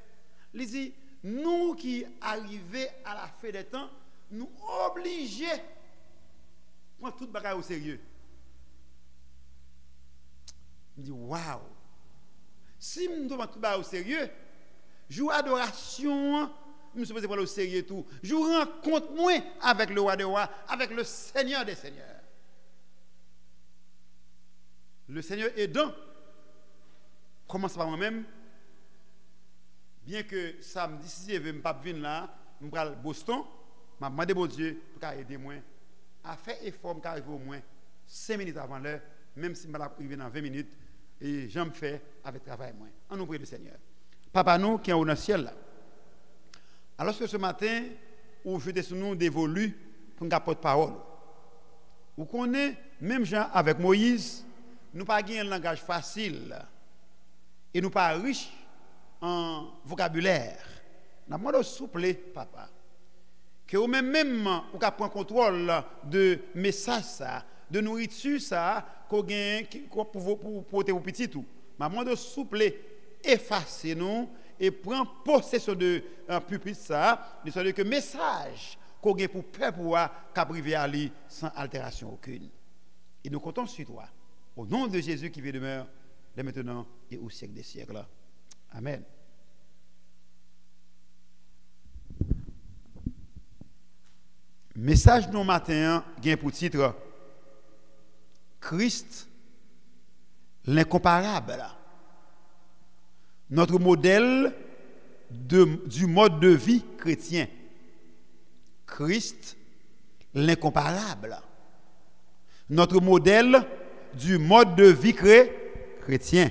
S6: il dit, nous qui arrivons à la fin des temps, nous obligés de prendre tout le bagage au sérieux. Je dis, waouh! Si nous devons tout le bagage au sérieux, jour adoration, nous sommes supposés prendre au sérieux tout. Je rencontre moi avec le roi des rois, avec le Seigneur des seigneurs. Le Seigneur aidant, commence par moi-même. Bien que samedi, si je ne vais pas venir là, je vais à Boston, je vais demander à Dieu pour aider moi à faire effort pour arriver au moins 5 minutes avant l'heure, même si je vais arriver dans 20 minutes, et j'en fais avec travail moi. En nom du Seigneur. Papa, nous qui sommes dans le ciel là. Alors que ce matin, où je suis sur nous dévolu pour nous apporter parole. Vous connaissez, même gens avec Moïse, nous pas un langage facile et nous pas riches en vocabulaire. Nous demandons souple, papa, que vous même vous prendre contrôle de message ça, de nourriture ça, qu'on gagne pour porter vos petits tout. Nous demandons souple, effacer nous et prendre possession de pupitre ça, de sorte que message qu'on gagne pour peuple pouvoir qu'arriver à lui sans altération aucune. Et nous comptons sur toi. Au nom de Jésus qui vit demeure, dès maintenant et au siècle des siècles. Amen. Message de matin gain pour titre Christ l'incomparable. Notre modèle du mode de vie chrétien. Christ l'incomparable. Notre modèle du mode de vie chrétien.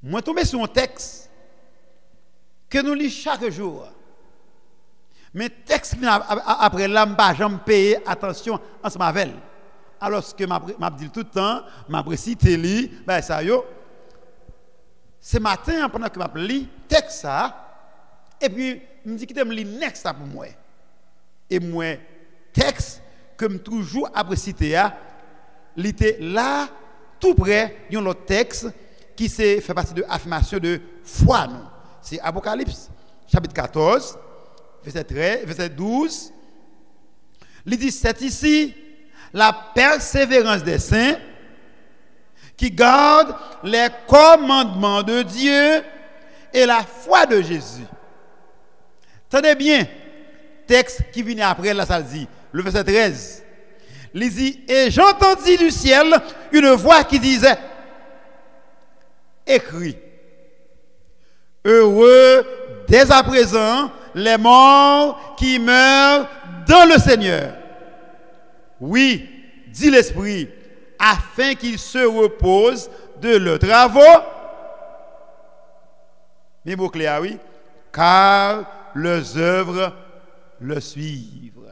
S6: Moi, tombé sur un texte que nous lisons chaque jour. Mais texte après là, je ne paye attention ensemble avec elle. Alors que je dis tout le temps, je cite ben ça yo. Ce matin, pendant que je lis texte ça, et puis je me dis que je lis next pour moi. Et moi, texte que je toujours apprécié, il était là, tout près d'un autre texte qui fait partie de l'affirmation de foi. C'est Apocalypse, chapitre 14, verset 13, verset 12. Il dit, c'est ici la persévérance des saints qui gardent les commandements de Dieu et la foi de Jésus. Tenez bien, texte qui vient après, là, ça dit, le verset 13. Il dit, et j'entendis du ciel une voix qui disait, écrit, heureux dès à présent les morts qui meurent dans le Seigneur. Oui, dit l'Esprit, afin qu'ils se reposent de leurs travaux. Mais mots clés, oui, car leurs œuvres les suivent.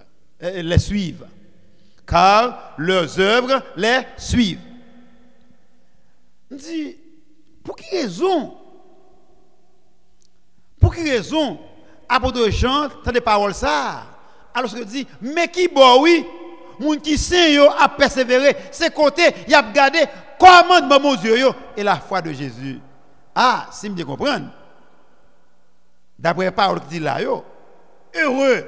S6: Car leurs œuvres les suivent. On dit, pour quelle raison? Pour quelle raison? Apôtre Jean, t'as des paroles ça. Alors je dis, mais qui bon, oui, moun qui saint yo a persévéré, c'est côté, il a gardé commandement mon Dieu yo et la foi de Jésus. Ah, si me bien comprendre. D'après les paroles qui dit là, yo, heureux,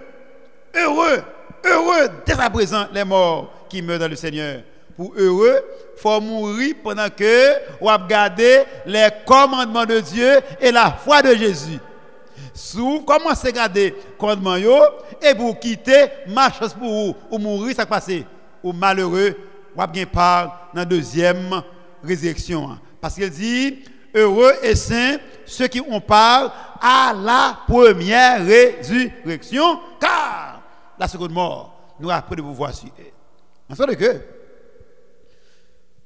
S6: dès à présent, les morts qui meurent dans le Seigneur. Pour heureux, il faut mourir pendant que vous regardez les commandements de Dieu et la foi de Jésus. Si vous commencez à garder les commandements et vous quittez, ma chance pour vous, ou mourir, ça passe. Ou malheureux, vous avez part dans la deuxième résurrection. Parce qu'il dit, heureux et saints ceux qui ont part à la première résurrection, car la seconde mort nous a pris de pouvoir suivre. En sorte que,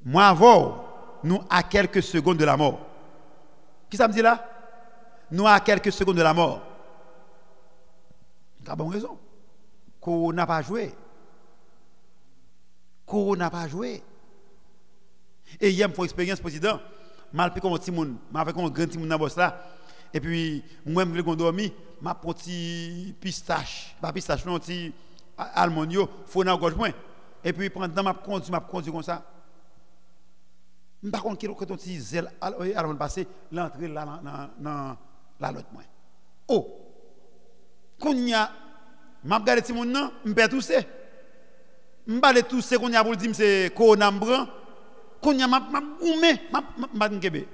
S6: moi avant, nous à quelques secondes de la mort. Qui ça me dit là? Nous à quelques secondes de la mort. Tu as bonne raison. Qu'on n'a pas joué. Et hier, il faut expérience président. Mal pris comme un petit monde, avec un grand petit monde dans boss là. Et puis, moi, je vais dormir, je prends un petit pistache. Pas pistache, non, un petit almondio, il faut dans gorge moins. Et puis, pendant que je conduis comme ça. Par contre, quand on dit zèle, alors on passe l'entrée là dans la lotte moins. Oh, quand il y a, je regarde petit monde là, je perds tout ça. Je parle de tout ce qu'on a pour dire c'est corona bran. Quand il y a je suis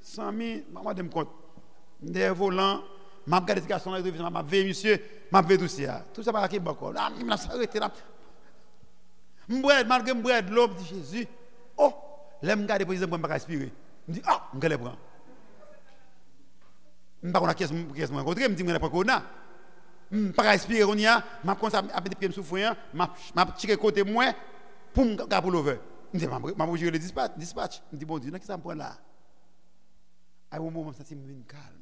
S6: sans mi, je me compte. Des volants, je regarde les garçons là, je vais monsieur, je vais tout ça. Tout ça par qui bakol. Ah, je m'arrête là. Je malgré de l'eau, dit Jésus. Oh, là, je regarde président pour ne pas respirer. Je dis, ah, je vais prendre. Je ne sais pas qui est rencontré, je me dis, je ne sais pas corona. Je ne peux pas respirer, je vais des pieds souffrants, je vais tirer côté moi pour me garder l'over. Je dis, je vais gérer le dispatch. Je dis, bon Dieu, qu'est-ce que ça me prend là? À un moment, je me sens calme.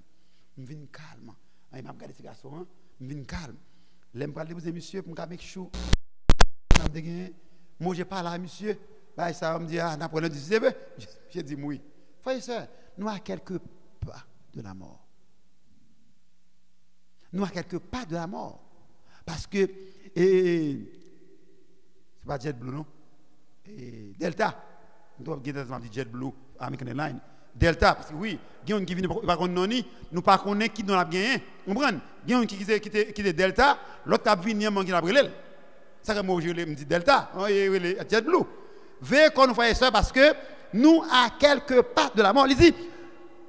S6: Je viens calme. Je vais regarder ces garçons, je viens calme. Je vais parler de monsieur pour me faire chou. Moi, je parle à monsieur. Ça me dit, ah, n'a pas le dixième. J'ai dit, oui. Frère ça, nous à quelques pas de la mort. Nous à quelques pas de la mort. Parce que, c'est pas JetBlue, non? Delta. Nous avons dit JetBlue, American Airlines. Delta, parce que oui, il y a un qui vient par contre non, nous pas connaître qui nous l'a gagné. Vous comprenez? Il y a un qui est Delta, l'autre qui vient qui l'a brûlé. Ça que moi je me dis Delta, JetBlue. Veuillez qu'on nous fasse ça parce que nous à quelques pas de la mort. Il dit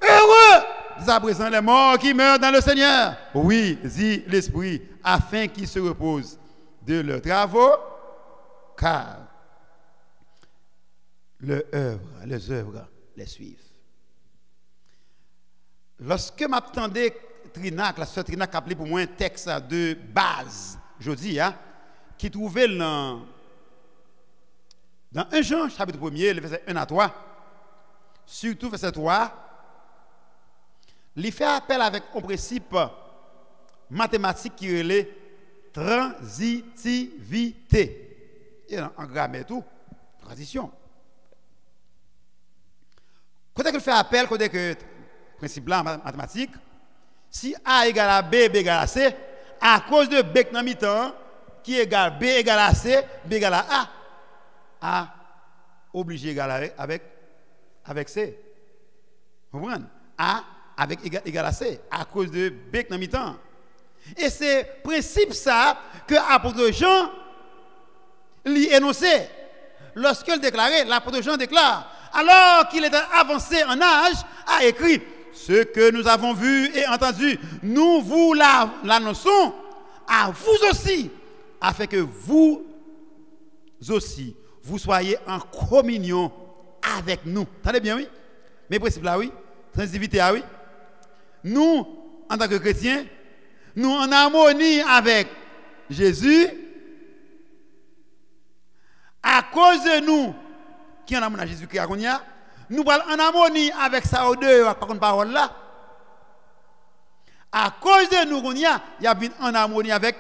S6: heureux à présent les morts qui meurent dans le Seigneur. Oui, dit l'Esprit, afin qu'ils se reposent de leurs travaux, car les œuvres les suivent. Lorsque m'attendais Trinac, la sœur Trinac a appelé pour moi un texte de base, je dis, qui trouvait dans 1 Jean, chapitre 1er, le verset 1 à 3, surtout verset 3, il fait appel avec un principe mathématique qui est transitivité. Et en grammaire tout, transition. Quand il fait appel, quand il principe là mathématique, si A égale à B, B égale à C, à cause de B dans mi-temps, qui égale B égale à C, B égale à A obligé égal avec C. Vous comprenez? A avec égal à C, à cause de B dans mi-temps. Et c'est principe ça que l'apôtre Jean lui énoncé. Lorsqu'il déclarait, l'apôtre Jean déclare, alors qu'il était avancé en âge, a écrit, ce que nous avons vu et entendu, nous vous l'annonçons à vous aussi, afin que vous aussi, vous soyez en communion avec nous. Attendez bien, oui? Mais principe là, oui? Transitivité, oui? Nous, en tant que chrétiens, nous en harmonie avec Jésus, à cause de nous qui en harmonie avec Jésus-Christ, nous parlons en harmonie avec ça au deux, par contre parole là. À cause de nous, il y a en harmonie avec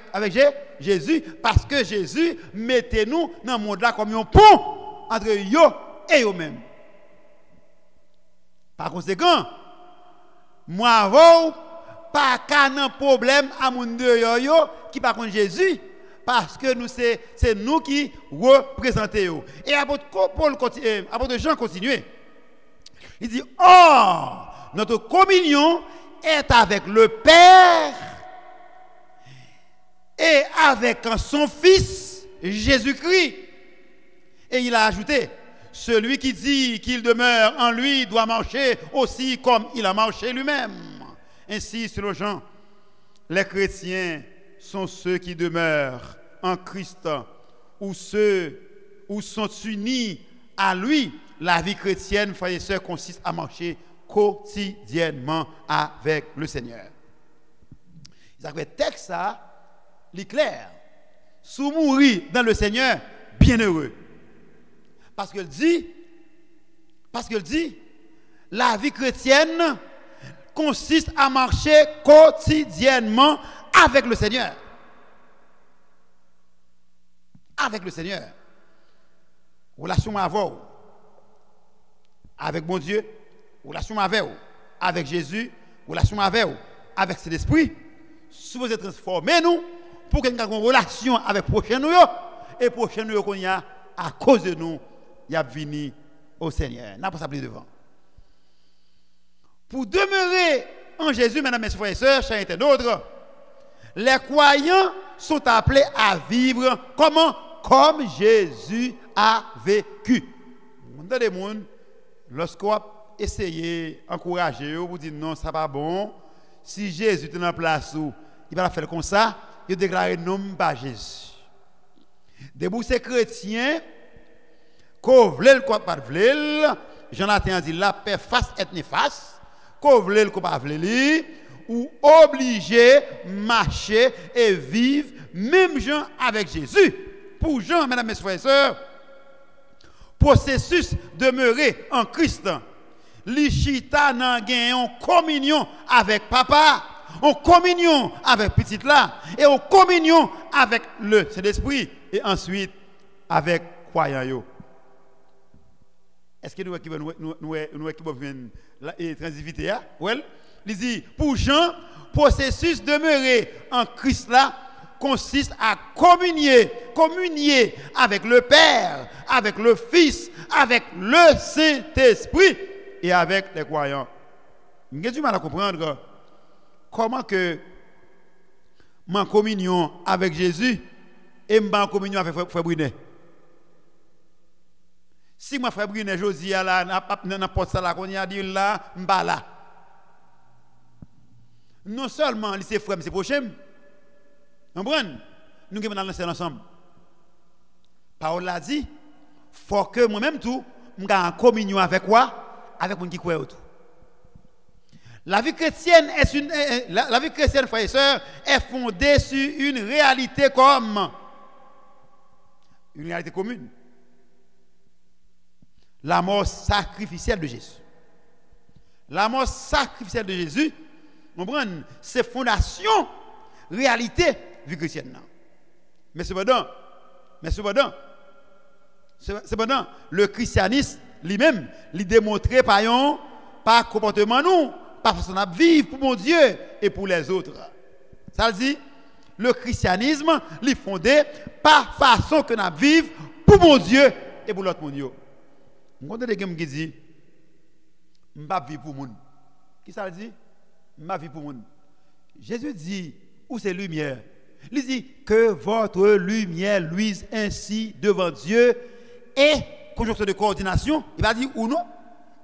S6: Jésus, parce que Jésus mettait nous dans le monde là comme un pont entre eux et eux-mêmes. Par conséquent, moi avant, pas qu'un problème à mon deux qui par contre Jésus, parce que nous c'est nous qui représentons. Et apôtre Jean continue. Il dit, or, notre communion est avec le Père et avec son Fils Jésus-Christ. Et il a ajouté, celui qui dit qu'il demeure en lui doit marcher aussi comme il a marché lui-même. Ainsi, selon Jean, les chrétiens sont ceux qui demeurent en Christ ou sont unis à lui. La vie chrétienne, frères et sœurs, consiste à marcher quotidiennement avec le Seigneur. Le texte, ça, il est clair. Sous mourir dans le Seigneur, bienheureux. Parce qu'il dit, la vie chrétienne consiste à marcher quotidiennement avec le Seigneur. Avec le Seigneur. Relation avec mon Dieu, relation avec Jésus, relation avec cet esprit, supposé transformer nous pour qu'il y ait une relation avec prochain nous et prochain nous qu'on y a à cause de nous, il y a venu au Seigneur. N'a pas ça plus devant. Pour demeurer en Jésus, mesdames, messieurs, frères et sœurs, chers internautes, les croyants sont appelés à vivre comment? Comme Jésus a vécu. Dans des gens, lorsqu'on a essayé d'encourager, vous dites non, ça pas bon. Si Jésus est en place, il va faire comme ça, il déclare non pas Jésus. Debout ces chrétiens, qu'on veut le pas veut, Jonathan a dit la paix face et néfaste, qu'on veut le pas veut, ou obligé marcher et vivre même gens avec Jésus. Pour Jean, mesdames, messieurs, frères et sœurs, processus demeurer en Christ, l'Ichita n'a gagné en communion avec papa, en communion avec petit là, et en communion avec le Saint-Esprit, et ensuite avec croyant. Est-ce que nous pouvons la transitivité? Oui. Il dit, pour Jean, processus demeurer en Christ là, consiste à communier avec le Père, avec le Fils, avec le Saint-Esprit et avec les croyants. J'ai du mal à comprendre comment que ma communion avec Jésus et ma communion avec Frère Brunet. Si ma Frère Brunet, je dis là, n'importe ça là, qu'on y a dit là, m'ba là. Non seulement c'est frère, mais c'est prochain. Vous comprenez? Nous sommes dans l'ensemble ensemble. Paul l'a dit, il faut que moi-même tout, je sois en communion avec quoi? Avec mon qui croit autour. La vie chrétienne la vie chrétienne, frères et sœurs, est fondée sur une réalité comme une réalité commune. La mort sacrificielle de Jésus. La mort sacrificielle de Jésus, vous comprenez? C'est fondation, réalité vie chrétienne. Mais cependant, le christianisme lui-même, il démontré par comportement nous, par façon de vivre pour mon Dieu et pour les autres. Ça veut dire, le christianisme, il est fondé par façon que nous vivons pour mon Dieu et pour l'autre monde. Vous avez des gens qui disent, je ne vais pas vivre pour le monde. Qui ça veut dire? Je ne vais pas vivre pour le monde. Jésus dit, où c'est lumière? Il dit que votre lumière luise ainsi devant Dieu et conjonction de coordination, il va dire ou non,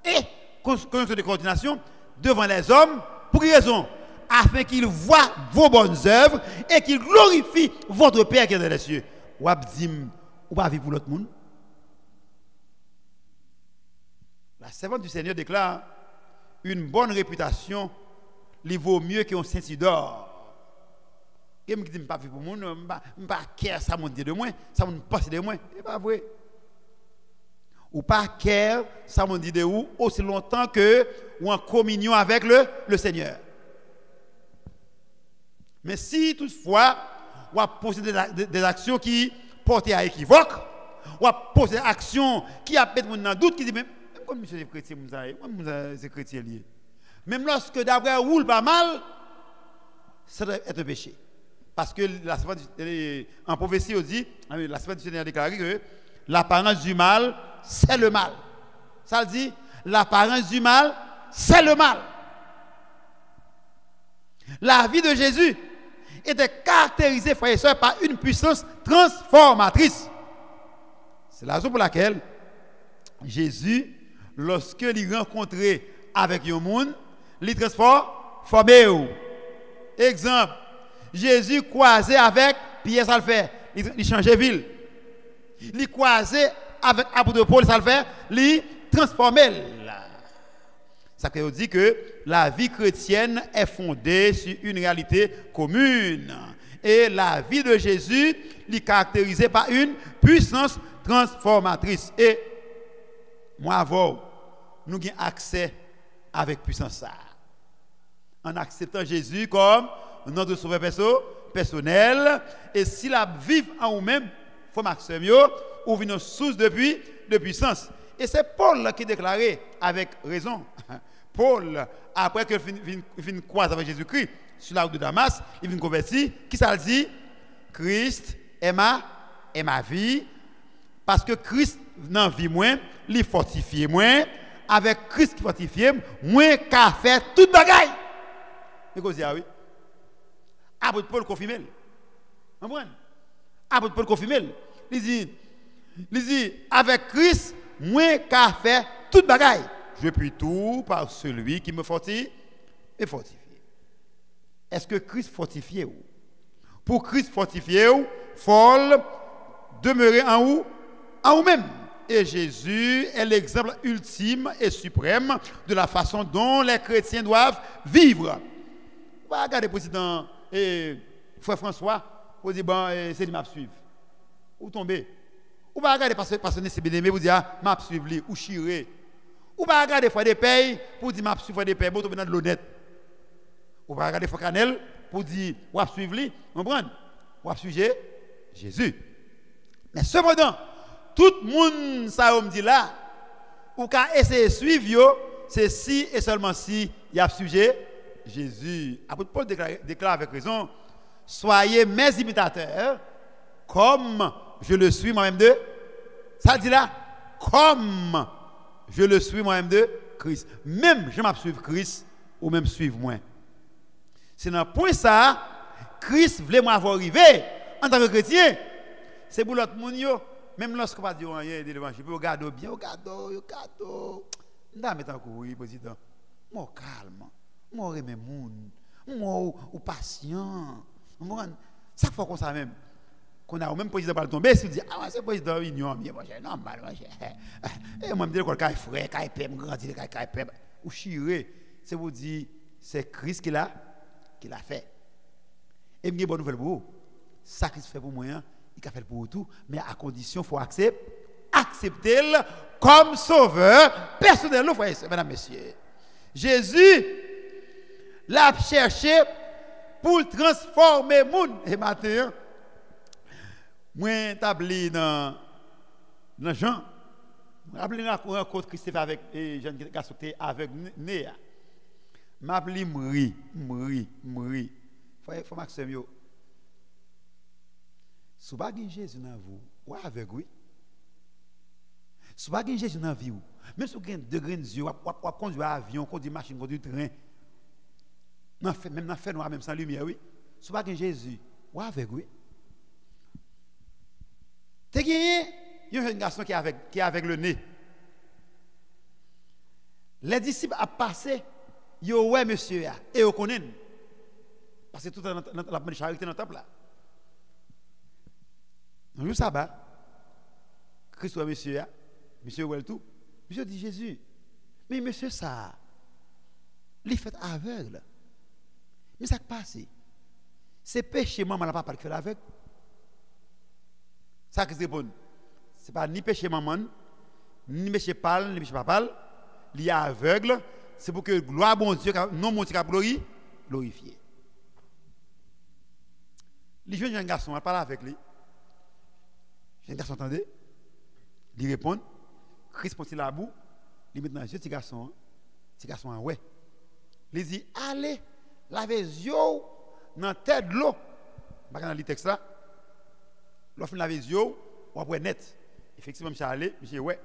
S6: et conjonction de coordination devant les hommes, pour quelle raison? Afin qu'ils voient vos bonnes œuvres et qu'ils glorifient votre Père qui est dans les cieux. Ou abdim, ou pas vivre pour l'autre monde. La servante du Seigneur déclare une bonne réputation, il vaut mieux qu'un ceinture d'or. Que me dit pas vivre pour monde, pas care ça mon dit de moi, ça mon pense de moi, c'est pas vrai. Ou pas care ça mon dit de vous aussi longtemps que ou en communion avec le Seigneur. Mais si toutefois ou posséder des actions qui portent à équivoque, ou posséder des actions qui appellent mon dans doute qui dit même comme monsieur chrétien moi c'est chrétien lié. Même lorsque d'après roule pas mal, ça doit être un péché. Parce que en prophétie, on dit, la semaine du Seigneur a déclaré que l'apparence du mal, c'est le mal. Ça veut dire, l'apparence du mal, c'est le mal. La vie de Jésus était caractérisée, frères et sœurs, par une puissance transformatrice. C'est la raison pour laquelle Jésus, lorsqu'il rencontrait avec un monde, il transformait. Exemple, Jésus croisait avec Pierre Salfer, il changeait ville. Il croisait avec apôtre Paul Salfer, il transformait. Ça veut dire que la vie chrétienne est fondée sur une réalité commune. Et la vie de Jésus est caractérisée par une puissance transformatrice. Et moi, avant, nous avons accès avec puissance. En acceptant Jésus comme notre sauveur personnel. Et si la vivre en nous-mêmes, il faut maximiser ou une source de puissance. Et c'est Paul qui déclarait avec raison. Paul, après qu'il finit croise avec Jésus-Christ sur la route de Damas, il vient convertir. Qui ça dit? Christ est ma vie. Parce que Christ dans vie moins, il fortifie moins. Avec Christ qui fortifie, moins qu'à faire toute bagaille. Mais quoi oui? Apôtre Paul confirme. Vous comprenez? Apôtre Paul confirme. Il dit, avec Christ, moins qu'à faire toute bagaille. Je puis tout par celui qui me fortifie et fortifie. Est-ce que Christ fortifie ou? Pour Christ fortifier ou, faut demeurer en où? En vous-même. Et Jésus est l'exemple ultime et suprême de la façon dont les chrétiens doivent vivre. Vous regardez le président Frère François, vous dites, bon, c'est lui qui suivre. Ou tomber. Ou pas regarder parce que c'est bien aimé, vous dites, m'a suivre lui, ou chirer. Ou pas regarder fois des payes, pour dire, m'a suivre des payes, pour tomber dans de l'honnête. Ou pas regarder fois Canel, pour dire, ou suivre lui, vous comprenez? Ou suivre Jésus. Mais cependant, tout le monde, ça me dit là, ou qu'à essayer de suivre, c'est si et seulement si il y a sujet Jésus. Apôtre Paul déclare avec raison, soyez mes imitateurs, comme je le suis moi-même de. Ça dit là, comme je le suis moi-même de Christ. Même je m'absuive Christ, ou même suivre moi. C'est dans le point ça, Christ voulait moi avoir arrivé en tant que chrétien. C'est pour l'autre monde. Même lorsqu'on va dire rien de l'évangile, regarde bien, regarde. N'a mettre en courir, président. Moi calme, moi remet moun, moi ou patient. Ça faut qu'on ça même. Qu'on a même président pas tomber, si dit ah c'est président union bien moi normal moi. Et moi me dire quoi frère, caille pem grandi caille pem ou chiré, c'est vous dire c'est Christ qui l'a fait. Et me bonne nouvelle pour vous. Ça Christ fait pour moi. Il a fait pour tout, mais à condition faut accepter comme sauveur personnel, mesdames, messieurs. Jésus l'a cherché pour transformer le monde. Et maintenant, moi, établi dans Jean, rappelez la rencontre Christ avec Jean Gaston avec Néa. M'appelé Mri. Faut Maxime. Si vous avez Jésus dans vous, ou avec oui. Si vous avez Jésus dans vie, même si vous avez deux grains d'yeux, vous conduisez un avion, conduisez une machine, conduisez un train, même dans le fait noir, même sans lumière, oui. Si vous avez Jésus, ou avec oui. Tu as gagné, il y a un jeune garçon qui est avec le nez. Les disciples ont passé, ils ont ouais monsieur, et ils connaissent. Parce que tout la charité dans le temple là. Dans le sabbat, Christ ou monsieur, monsieur ou tout, monsieur dit Jésus, mais monsieur ça, il fait aveugle. Mais ça qui passe, C'est péché maman la papa qui fait avec. Ça qui répond. C'est pas ni péché maman, ni péché pâle, ni péché papa. Il est aveugle, c'est pour que gloire bon Dieu, non mon Dieu glorifié. Les jeunes garçons, elle parle avec lui. Jeune garçon, attendez. Il répond. Christ porte la boue. Il met dans les yeux, petit garçon. Petit garçon, ouais. Il dit, allez, lavez les yeux dans la tête de l'eau. Pas dans le texte là. Lorsque vous lavez les yeux, on va net. Effectivement, je suis allé, je dis, ouais.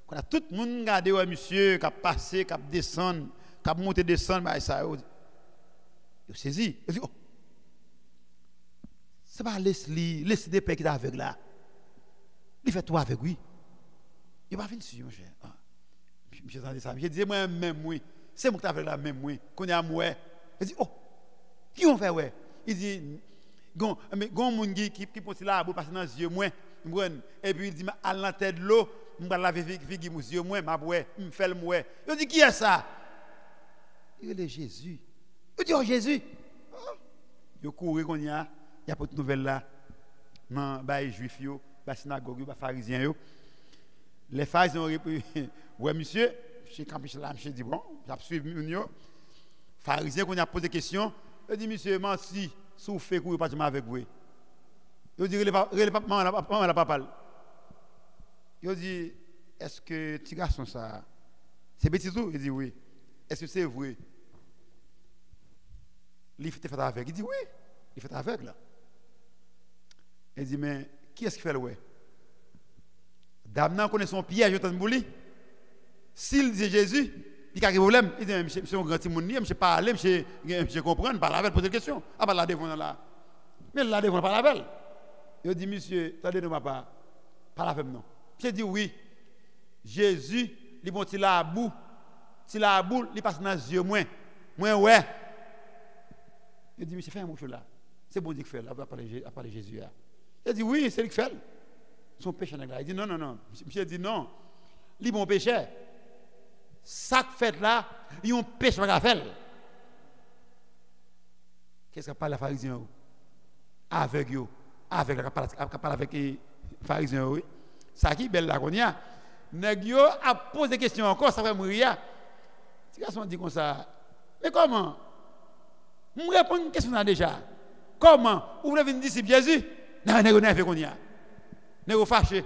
S6: Quand a tout le monde regardé, ouais, monsieur, qui a passé, qui a descendu, qui a monté, descendu, bah, ça, il saisi. Il dit, oh. C'est pas laisse des pères qui sont aveugles là. Il fait tout avec lui. Il va venir sur mon cher. Je entendais ça. Je dis, moi, même oui. C'est moi qui t'avais là, même oui. Qu'on y a moi. Il dit, oh, qui on fait, ouais? Il dit, gon moun qui pense là, pour passer dans les yeux, moi. Et puis il dit, à la tête de l'eau, je vais laver les yeux, moi, ma bouée, je me fais le mouet. Il dit, qui est ça? Il dit, Jésus. Il dit, oh, Jésus. Il court, qu'on y a. Il y a pas de nouvelles là. Non, les juifs, les synagogues, les pharisiens. Les pharisiens ont répondu, ouais, monsieur, je suis campé là, je dis, bon, j'ai suivi les pharisiens qui ont posé des questions. Il dit, monsieur, merci, si vous faites courir, pas avec vous. Il dit, maman n'a pas parlé. Il dit, est-ce que petit garçon ça, c'est petit tout? Il dit, oui. Est-ce que c'est vrai? Il fait avec. Il dit, oui, il fait avec là. Il dit, mais qui est-ce qui fait le ouais? Dame connaît son piège autant de bouli. S'il dit Jésus, il y a un problème. Il dit, monsieur, un grand monde, monsieur parler, monsieur comprendre, par la belle, poser des questions. Ah, par la devant là. Mais la devant par la belle. Il dit, monsieur, attendez, ne m'a pas. Par la femme, non. J'ai dit, oui. Jésus, il bon, il a à bout. S'il a à bout, il passe dans les yeux, moins, ouais. Il dit, monsieur, fais un mot là. C'est bon Dieu qui fait, là, à parler Jésus. Là. Il dit, oui, c'est lui qui fait. Son péché là. Il dit, non. Monsieur dit, non. Il bon péché. Ça fait là, il y a un péché à faire. Qu'est-ce que parle les pharisiens? Avec eux. Avec les pharisiens, oui. Ça qui est belle là qu'on y a. Nèg a posé des questions encore, ça va mourir. Si garçon dit comme ça, mais comment? Je réponds à une question là déjà. Comment? Vous voulez venir disciple Jésus? Non, nèg n'a fait qu'on y a. Nèg fâché.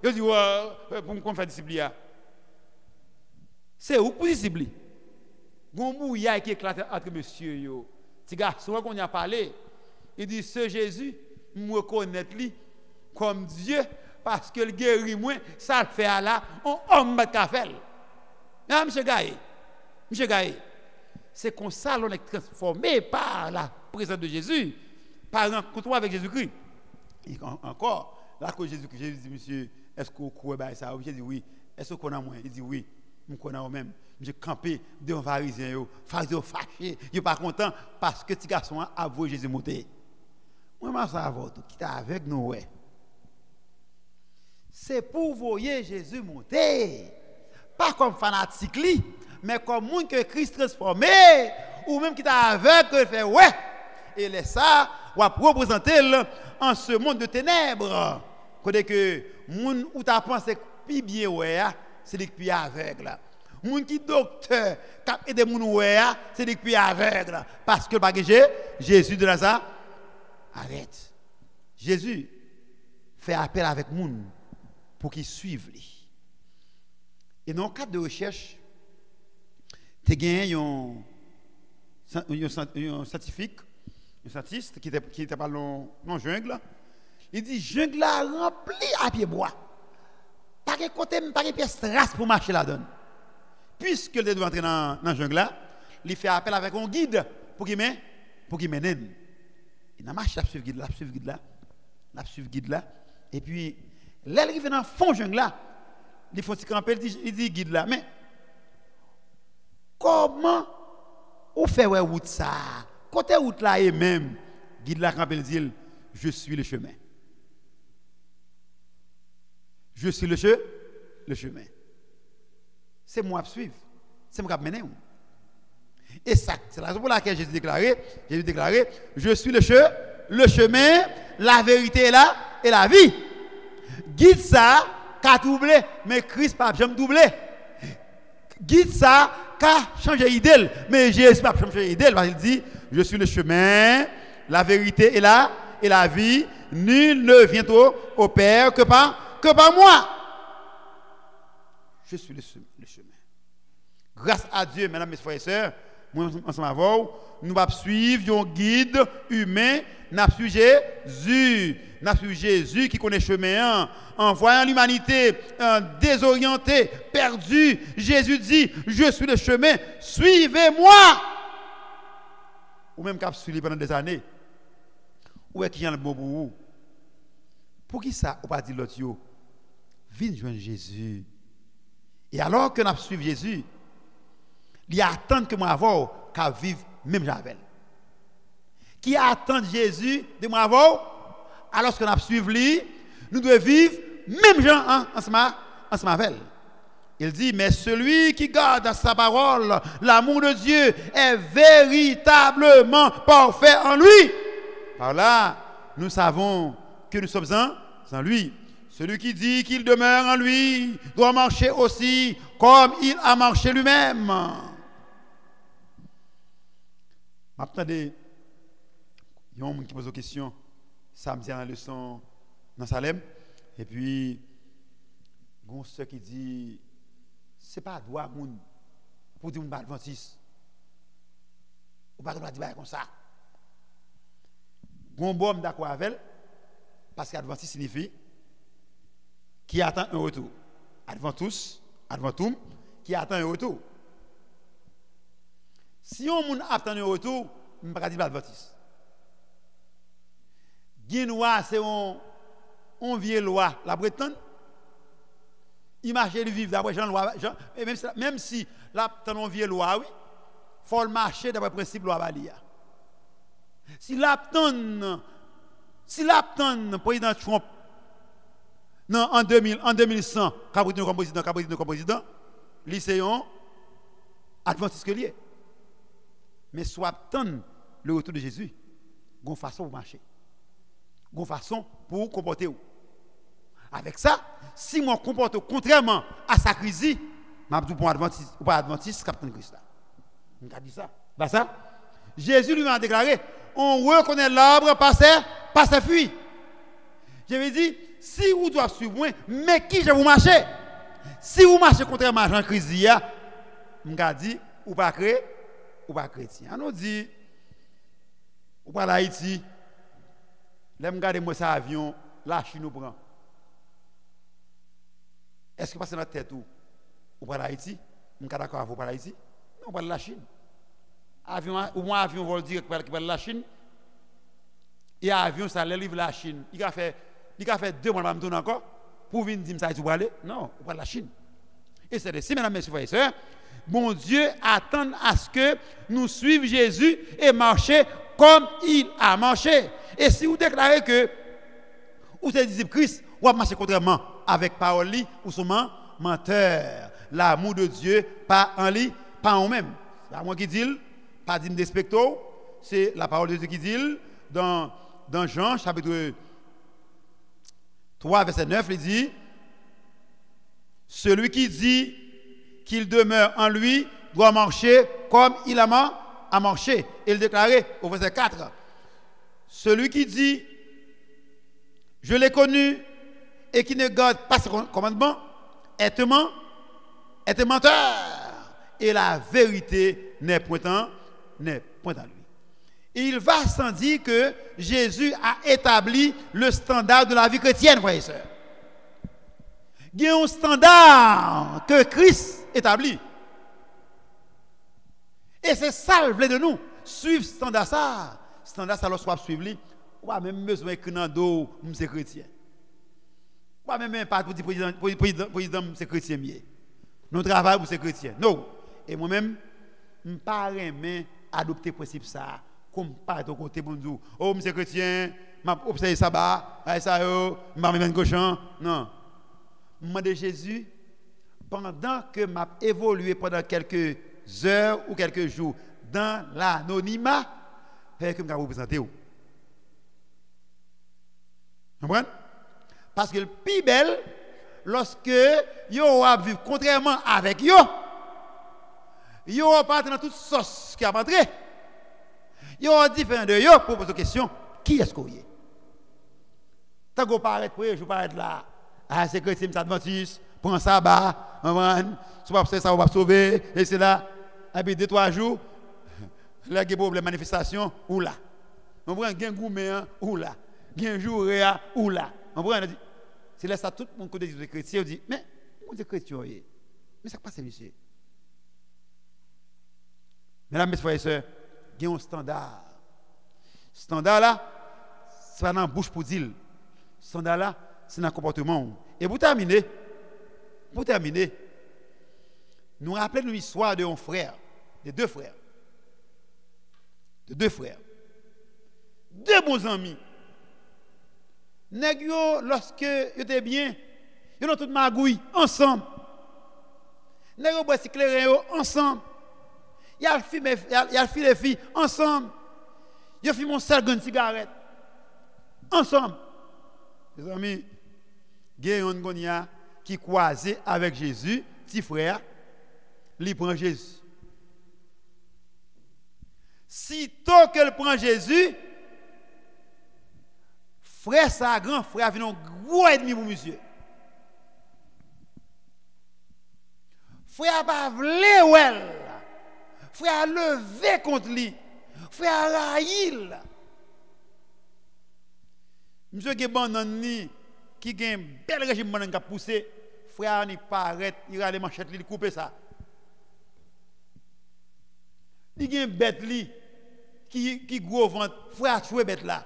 S6: Je dis, pour me faire disciple. C'est où pour disciple? Gon bouillard qui éclate entre monsieur yo. Ti garçon qu'on y a parlé, il dit ce Jésus, me reconnaître lui comme Dieu parce que le guérit moi, ça le fait là, on homme va faire. Ah monsieur Gaï. C'est comme ça l'on est transformé par la présence de Jésus, par rencontre avec Jésus-Christ. Et encore, là que Jésus dit monsieur, est-ce que vous croyez ça? J'ai dit oui. Est-ce que vous connaissez moi? Il dit oui. Je connais moi-même. J'ai campé devant les pharisiens. Pharisiens fâchés. Ils ne sont pas contents parce que petit garçon a vu Jésus monter. Moi, je sais qui est avec nous. Ouais. C'est pour voyer Jésus monter. Pas comme fanatique, mais comme monde que Christ transformé. Ou même qui est avec, il fait ouais. Et les ça, on va représenter en ce monde de ténèbres. Quand que monde où tu as pensé plus bien, ouais. C'est des qui aveugle. Moun qui docteur, qui aide moun ouais, c'est des qui aveugle parce que pas Jésus de Nazareth arrête. Jésus fait appel avec moun pour qu'ils suivent lui. Et dans le cadre de recherche, tu gagné un scientifique, un scientiste qui était pas dans jungle. Il dit jungle là rempli à pied bois. Pas de côté, pas de pièce race pour marcher là-dedans. Puisque il doit entrer dans la jungle là, il fait appel avec un guide pour qu'il mène. Il a marché, il a suivi guide là. Et puis, là, il arrive dans le fond de jungle là. Il faut se camper, il dit guide là. Mais, comment on fait route ça? Côté route là et même, guide là camper, il dit, je suis le chemin. Je suis le chemin. C'est moi qui suivre. C'est moi qui mener. Et ça, c'est la raison pour laquelle Jésus déclaré, je suis le chemin, la vérité et la vie. Guide ça, qu'a doublé, mais Christ pas jamais doublé. Guide ça, qu'a changé d'idée, mais Jésus pas changé d'idée, parce qu'il dit, je suis le chemin, la vérité et la vie. Nul ne vient au Père que par moi. Je suis le chemin. Grâce à Dieu, mesdames, mes frères et sœurs, moi, ensemble avec vous, nous allons suivre un guide humain, nous allons suivre Jésus qui connaît le chemin, en voyant l'humanité désorientée, perdue. Jésus dit, je suis le chemin, suivez-moi. Ou même cap suivi pendant des années. Où est qu'il y a le bon pour vous? Pour qui ça, on pas dit l'autre yo? Viens joindre Jésus. Et alors que nous suivons Jésus, il attend que moi avant qu'à vivre même Javel. Qui attend Jésus de moi avant, alors que nous suivons lui, nous devons vivre même gens ensemble avec. Il dit, mais celui qui garde sa parole, l'amour de Dieu est véritablement parfait en lui. Par là, nous savons que nous sommes en lui. Celui qui dit qu'il demeure en lui doit marcher aussi comme il a marché lui-même. Attendez, il y a un monde qui pose une question samedi dans la leçon dans Salem. Et puis, il y a un soeur qui dit, c'est pas droit pour dire que adventiste. Ou pas dire comme ça. Bon bon d'accord avec elle, parce qu'adventiste signifie qui attend un retour. Adventus, adventum, qui attend un retour. Si on attend un retour, on ne peut pas dire adventiste. Guinois, c'est on vieille loi, la Bretagne. Il marche de vivre d'après Jean loi. Même si là, on vieille loi, oui, il faut marcher d'après le principe de la Valia. Si l'apton président Trump en 2100, comme président, lycéen, adventiste que lié. Mais soit attendre le retour de Jésus, une façon pour marcher, une façon pour comporter. Avec ça, si moi comporte contrairement à sa crise, je dis pour adventiste ou pas adventiste, capitaine Christ. On a dit ça. Pas ça? Jésus lui a déclaré, on reconnaît l'arbre par ses fruits. Je lui dis, si vous doivez suivre moi, mais qui je vous marchez? Si vous marchez contrairement à Jean Christ, je me dis, ou pas chrétien. On nous dit, ou pas l'Haïti, là, je regarde moi ça avion, la Chine nous prend. Est-ce que passe dans notre tête ou pas l'Haïti? Je suis d'accord avec vous, pas l'Haïti? Non, pas la Chine. Avion, ou moins avion vol direct par la Chine. Et avion, ça livre la Chine. Il a fait 2 mois de tourner encore pour venir dire ça et aller. Non, pas la Chine. Et c'est ainsi, mesdames, messieurs, frères et sœurs, mon Dieu attend à ce que nous suivions Jésus et marcher comme il a marché. Et si vous déclarez que vous êtes disciple Christ, vous marchez contrairement avec parole, ou seulement menteur. L'amour de Dieu, pas en lui, pas en même. C'est à moi qui dit, pas d'hymne de specto, c'est la parole de Dieu qui dit dans Jean chapitre 3 verset 9, il dit, celui qui dit qu'il demeure en lui doit marcher comme il a marché. Et il déclarait au verset 4, celui qui dit, je l'ai connu et qui ne garde pas ce commandement est un menteur. Et la vérité n'est point en lui. Il va sans dire que Jésus a établi le standard de la vie chrétienne, frères et sœurs. Il y a un standard que Christ établit. Et c'est ça le blé de nous. Suivre ce standard ça. Standard ça, lorsqu'on suivre lui, on va même besoin d'écrire dans le dos, c'est chrétien. On va même pas pour dire président, c'est chrétien. Nous travaillons pour ces chrétiens. Non. Et moi-même, je ne peux pas adopter le principe ça. Comme pas de côté pour nous dire, oh, monsieur chrétien, je vais observer ça, ça, je vais me cochon. Non. Je demande Jésus, pendant que je évolué pendant quelques heures ou quelques jours dans l'anonymat, fait que je représenter. Vous comprenez? Parce que le plus belle, lorsque yo a vivre contrairement avec yo pas dans toute sauce qui a entré. Yo différent de yo pour poser une question, qui est-ce qu'on est? Tant qu'on paraît pour je paraît là. Ah c'est chrétien Adventiste, prend sabbat, on soit ça va pas sauver et c'est là et puis 2-3 jours là il y a problème manifestation ou là. On prend gain gourmet ou là. Gain jour ou là. On prend c'est là ça tout le monde côté des chrétiens on dit mais on dit chrétien mais ça passe monsieur. Mesdames, mes frères et sœurs, il y a un standard. Standard là, c'est pas dans la bouche pour dire. Standard là, c'est dans le comportement. Et pour terminer, nous rappelons l'histoire de un frère, de deux frères. Deux bons amis. Nèg yo, lorsque ils étaient bien, ils ont tout magouille ensemble. Nèg yo boit cycler ensemble. Il y a les filles ensemble. Il y a mon seul gun cigarette ensemble. Les amis, il y a un gars qui croisé avec Jésus, petit frère, il prend Jésus. Sitôt qu'elle prend Jésus, frère sa grand frère vient un gros ennemi pour monsieur. Frère pas vle wel. Frère levé contre lui. Frère raïl. Monsieur qui banane qui a un bel régime banane qui a poussé, frère ni paraît, il a les manchettes il couper ça. Il y a une bête li qui gros ventre, frère tuer bête là.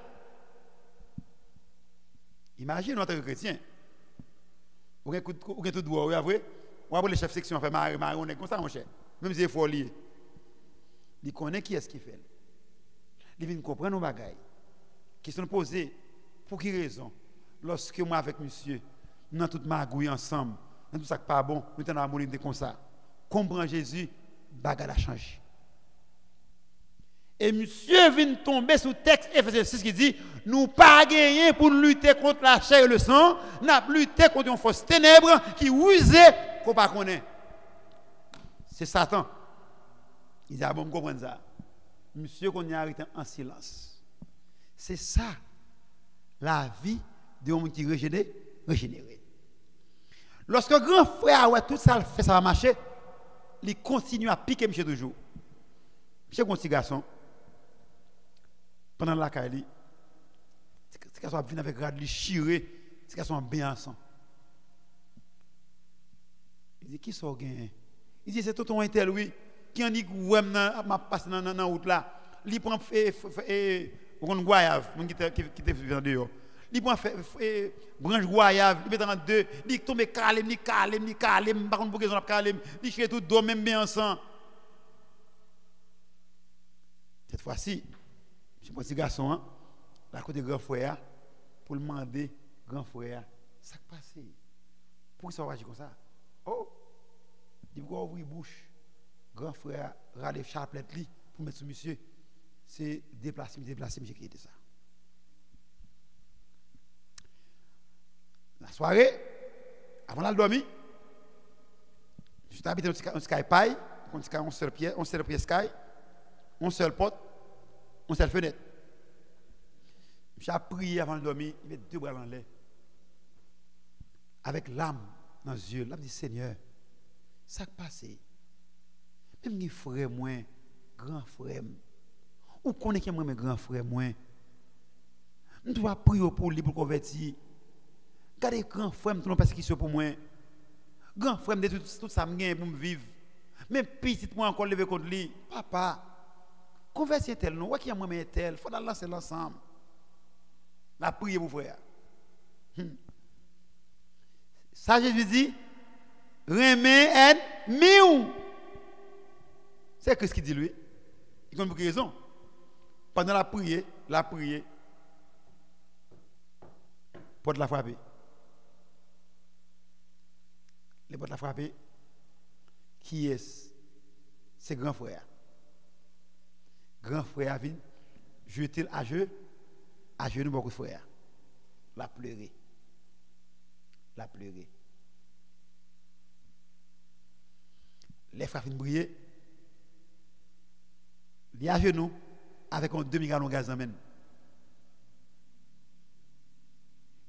S6: Imagine notre chrétien. Ou tout droit, vous avez ou après le chef section fait marrer on est comme ça mon cher. Même si c'est fort lié. Il connaît qui est-ce qui fait. Il vient comprendre nos bagailles. Question posée, pour quelle raison? Lorsque moi avec monsieur, nous avons toute magouille ensemble, nous tout ça pas bon, nous sommes en harmonie comme ça. Comprendre Jésus, bagaille a changé. Et monsieur vient tomber sous texte Ephésiens 6 qui dit, nous pas gagner pour lutter contre la chair et le sang, nous avons lutté contre une force ténèbre qui usait qu'on pas connaît. C'est Satan. Il dit, ah bon, comprendre ça. Monsieur qu'on y a arrêté en silence. C'est ça, la vie de l'homme qui est régénéré. Lorsque grand frère ouais, tout ça fait, ça va marcher, il continue à piquer monsieur toujours. Monsieur est un petit garçon, pendant la caille, ce garçon vient avec grade, il chiré, ce garçon bien ensemble. Il dit, qui sont gagnés? Il dit, c'est tout un tel, oui. Qui en dit que m'a passé dans la route là, il prend un goyave qui était venu dehors. Il prend branche goyave, il met dans deux, il tombe calme, par contre pour qu'ils ont calme, il chie tout dos même bien ensemble. Cette fois-ci, je suis petit garçon hein, à côté grand frère pour le demander grand frère, ça qui passe. Pourquoi ça va agir comme ça? Oh, il va ouvrir la bouche. Grand frère râle chapelet li pour mettre sur monsieur, c'est déplacer, j'ai créé ça. La soirée, avant d'aller dormir, je suis habité dans un sky paille, on seul pied sky, on seul porte, on seule fenêtre. J'ai prié avant de dormir, il met deux bras dans l'air. Avec l'âme dans les yeux, l'âme dit Seigneur, ça qui passe. Même les frères moins, grands frères, ou connaît qui moi mes grands frères moins, nous devons prier pour lui pour convertir. Regardez grands frères, tout le monde persécution pour moi. Grands frères, de tout ça me pour me vivre. Même petit moi encore lever contre lui, papa, convertir tel non, qui a moi mais tel, il faut lancer l'ensemble. La prier pour frère. Ça Jésus dit, remet et miou. C'est Christ qui dit lui. Il a une raison. Pendant la prière, porte la frapper. Les portes la frapper. Qui est? C'est grand frère. grand frère a venu jeter à genoux beaucoup frère. La pleurer. La pleurer. Les frères viennent briller. Il y a à genoux avec un demi-gallon de gaz en main.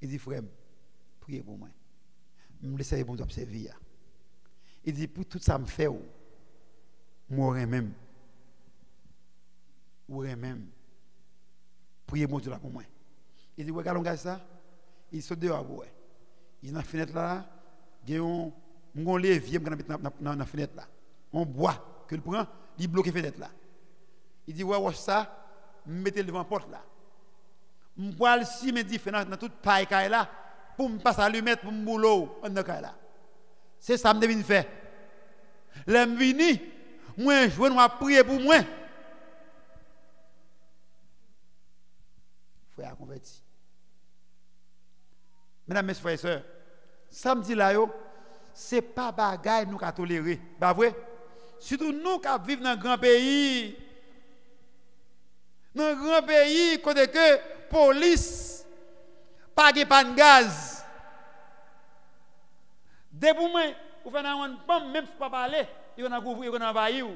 S6: Il dit, frère, priez pour moi. Je me laisse bon observer. Il dit, pour tout ça me fait, moi même. Ou même. Priez mon Dieu là pour moi. Il dit, regarde, gaz ça. Il saute dehors. Il est dans la fenêtre là. Il y a un levier dans la fenêtre là. On boit que le prend, il bloque la fenêtre là. Il dit, ouais, ça, mettez devant la porte là. Je bois le ciment différent dans toute paille là pour me passer à l'allumette pour me boulot dans là. C'est ça que je devine faire. L'aime vini, moi je vais prier pour moi. Frère converti. Mesdames, messieurs, frères et sœurs, samedi là yo, c'est pas bagaille nous qu'à tolérer, pas vrai? Surtout nous qui vivons dans un grand pays. Dans un grand pays, côté que police, pas de gaz. Dès pour moi, vous faites un pomme, même si vous ne parlez pas, ils vont couvrir, ils vont envahir.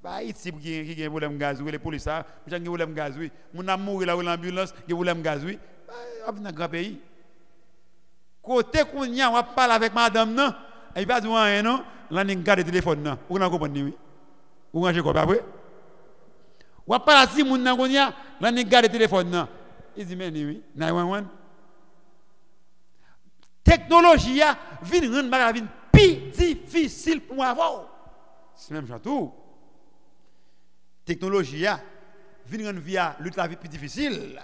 S6: Bah, ici, qui a un problème de gaz, les policiers, ils ont un problème de gaz, oui. Mon amour, là, l'ambulance, il y a un problème de gaz, oui. Bah, dans un grand pays. Côté qu'on y a, on va parler avec madame, non, et pas dire rien, non, là, on garde le téléphone, non. Vous comprenez, oui. Vous rangez quoi, pas vrai? Ou pas si moun nan konya, là ni garde téléphone nan. Il dit mais oui, 911. Technologie a vinn rendre bagay vinn plus difficile pour avoir. C'est même tout. Technologie a vinn rendre via lutte la vie plus difficile.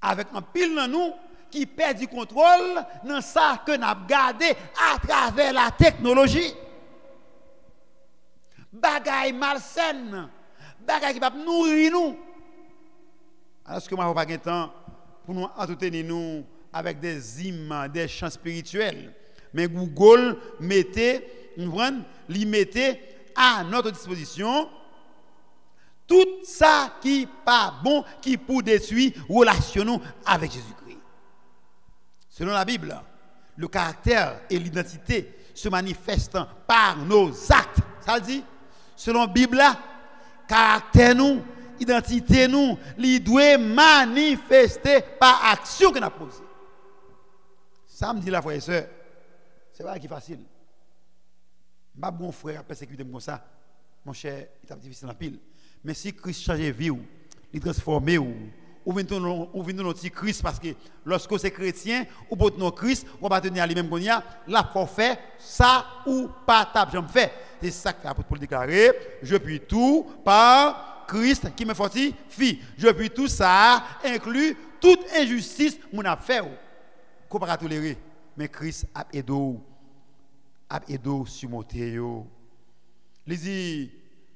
S6: Avec un pile dans nous qui perd du contrôle dans ça que n'a gardé à travers la technologie. Bagay malsaine. Bagay qui va nourrir nous. Alors ce que moi pas de temps pour nous entretenir nous avec des hymnes, des chants spirituels. Mais Google mettez à notre disposition tout ça qui pas bon, qui pour détruire relation avec Jésus-Christ. Selon la Bible, le caractère et l'identité se manifestent par nos actes. Ça le dit? Selon la Bible, caractère nous, identité nous, il doit manifester par action que nous avons posée. Ça me dit la frère et soeur, c'est pas qui facile. Ma bon frère a persécuté comme ça, mon cher, il est difficile en pile. Mais si Christ change vie, il transforme ou venez notre Christ parce que lorsque c'est chrétien ou pour notre Christ, on va tenir à lui-même qu'on y a, là pour faire ça ou pas table, j'en fais. C'est ça que l'apôtre Paul déclarer, je puis tout par Christ qui me fortifie. Je puis tout ça inclut toute injustice mon a fait qu'on pas tolérer. Mais Christ a aidé surmonter yo. Il dit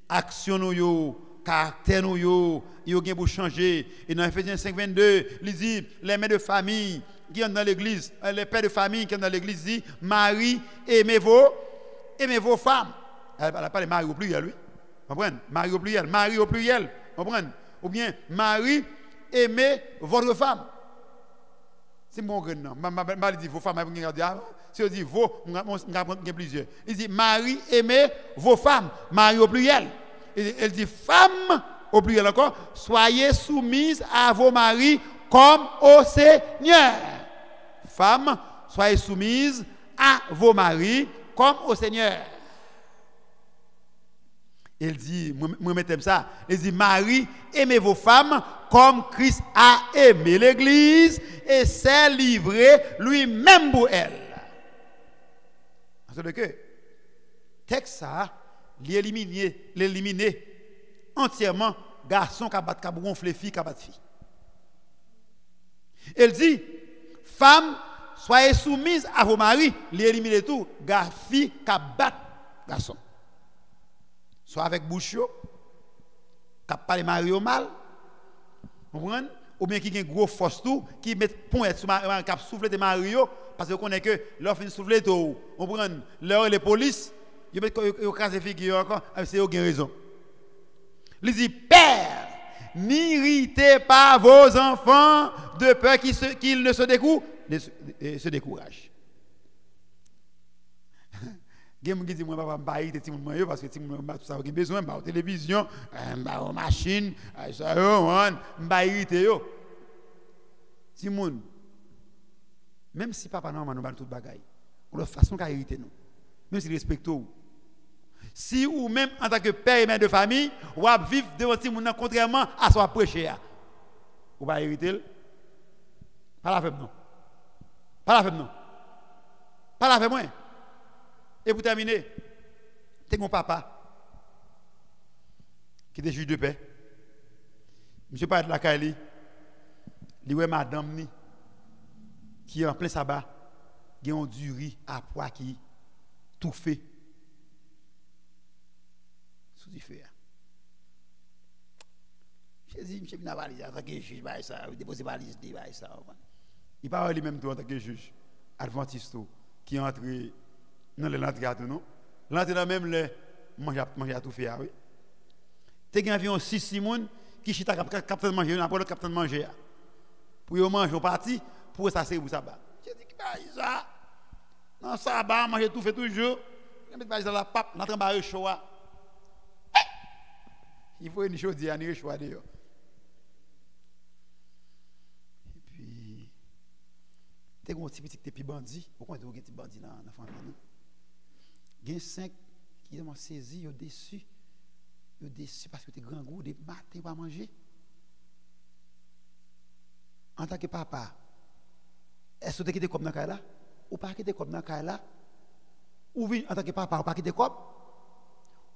S6: action yo, caractère nous yo gen pour changer. Et dans Ephésiens 5:22, il dit les mères de famille qui sont dans l'église, les pères de famille qui sont dans l'église dit Marie aimez vos femmes. Elle n'a pas de mari au pluriel, lui. Comprenez? Mari au pluriel. Comprenez? Ou bien Marie aimez votre femme. C'est mon grand nom. Je dis vos femmes, si on dit vos, on a plusieurs. Il dit Marie aimez vos femmes. Marie au pluriel. Elle dit femmes au pluriel encore. Soyez soumises à vos maris comme au Seigneur. Femmes, soyez soumises à vos maris comme au Seigneur. Il dit, moi mettez ça, il dit, Marie, aimez vos femmes comme Christ a aimé l'Église et s'est livré lui-même pour elle. C'est que texte ça, l'éliminer entièrement garçon qui bat gonfler fille qui bat fille. Il dit, femmes, soyez soumises à vos maris, l'éliminer tout, fille qui bat garçon. Soit avec bouche, qui parle mari au mal, ou bien qui a une grosse force tout, qui met point sur qui souffle de Mario, parce qu'on connaît que l'offre de souffler tout. On prend l'heure les polices, ils mettent au cas de figure encore, c'est eux qui ont raison. Il dit, Père, n'irritez pas vos enfants de peur qu'ils ne se découragent. Game qui dit moi papa pas irriter ti moun parce que ti moun tout ça qui besoin ba télévision, ba machine, ça yo pas irriter yo. Ti moun même si papa non nous ba tout bagaille. De façon qu'a irriter nous. Même si respecte ou. Si ou même en tant que père et mère de famille, ou à vivre devant ti moun contrairement à son prêcher. Ou pas irriter. Pas la faible non. Pas la faible non. Pas la faible moi. Et pour terminer, c'est mon papa qui était juge de paix. Monsieur pas de la Kali, il y a madame ni qui est en plein sabbat, qui ont du riz à poids qui tout fait sous du feu. J'ai dit, monsieur n'a valise en tant que juge, ça, déposer valise, ça. Il parle lui-même en tant que juge, adventiste qui est entré. Non, l'entrée à tout, non. L'entrée dans même le manger à tout faire, oui. Tu as environ 6 personnes qui chita capitaine manger, on a pas le capitaine manger. Pour y manger au parti, pour ça c'est pour ça. Je dis que ça. Non, ça va manger tout fait toujours. Je mets dans la pape, l'entrée en chaud. Il faut une chose dire, il chaud d'ailleurs. Et puis tu as un petit petit bandit, pourquoi tu as un petit bandit dans la famille? Il y a 5 qui ont saisi, ils ont déçu. Ils ont déçu parce que tu es grand goût, des matins pour manger. En tant que papa, est-ce que tu es comme dans le cas là? Ou pas que tu es comme dans le cas là? Ou en tant que papa, ou pas que tu es comme?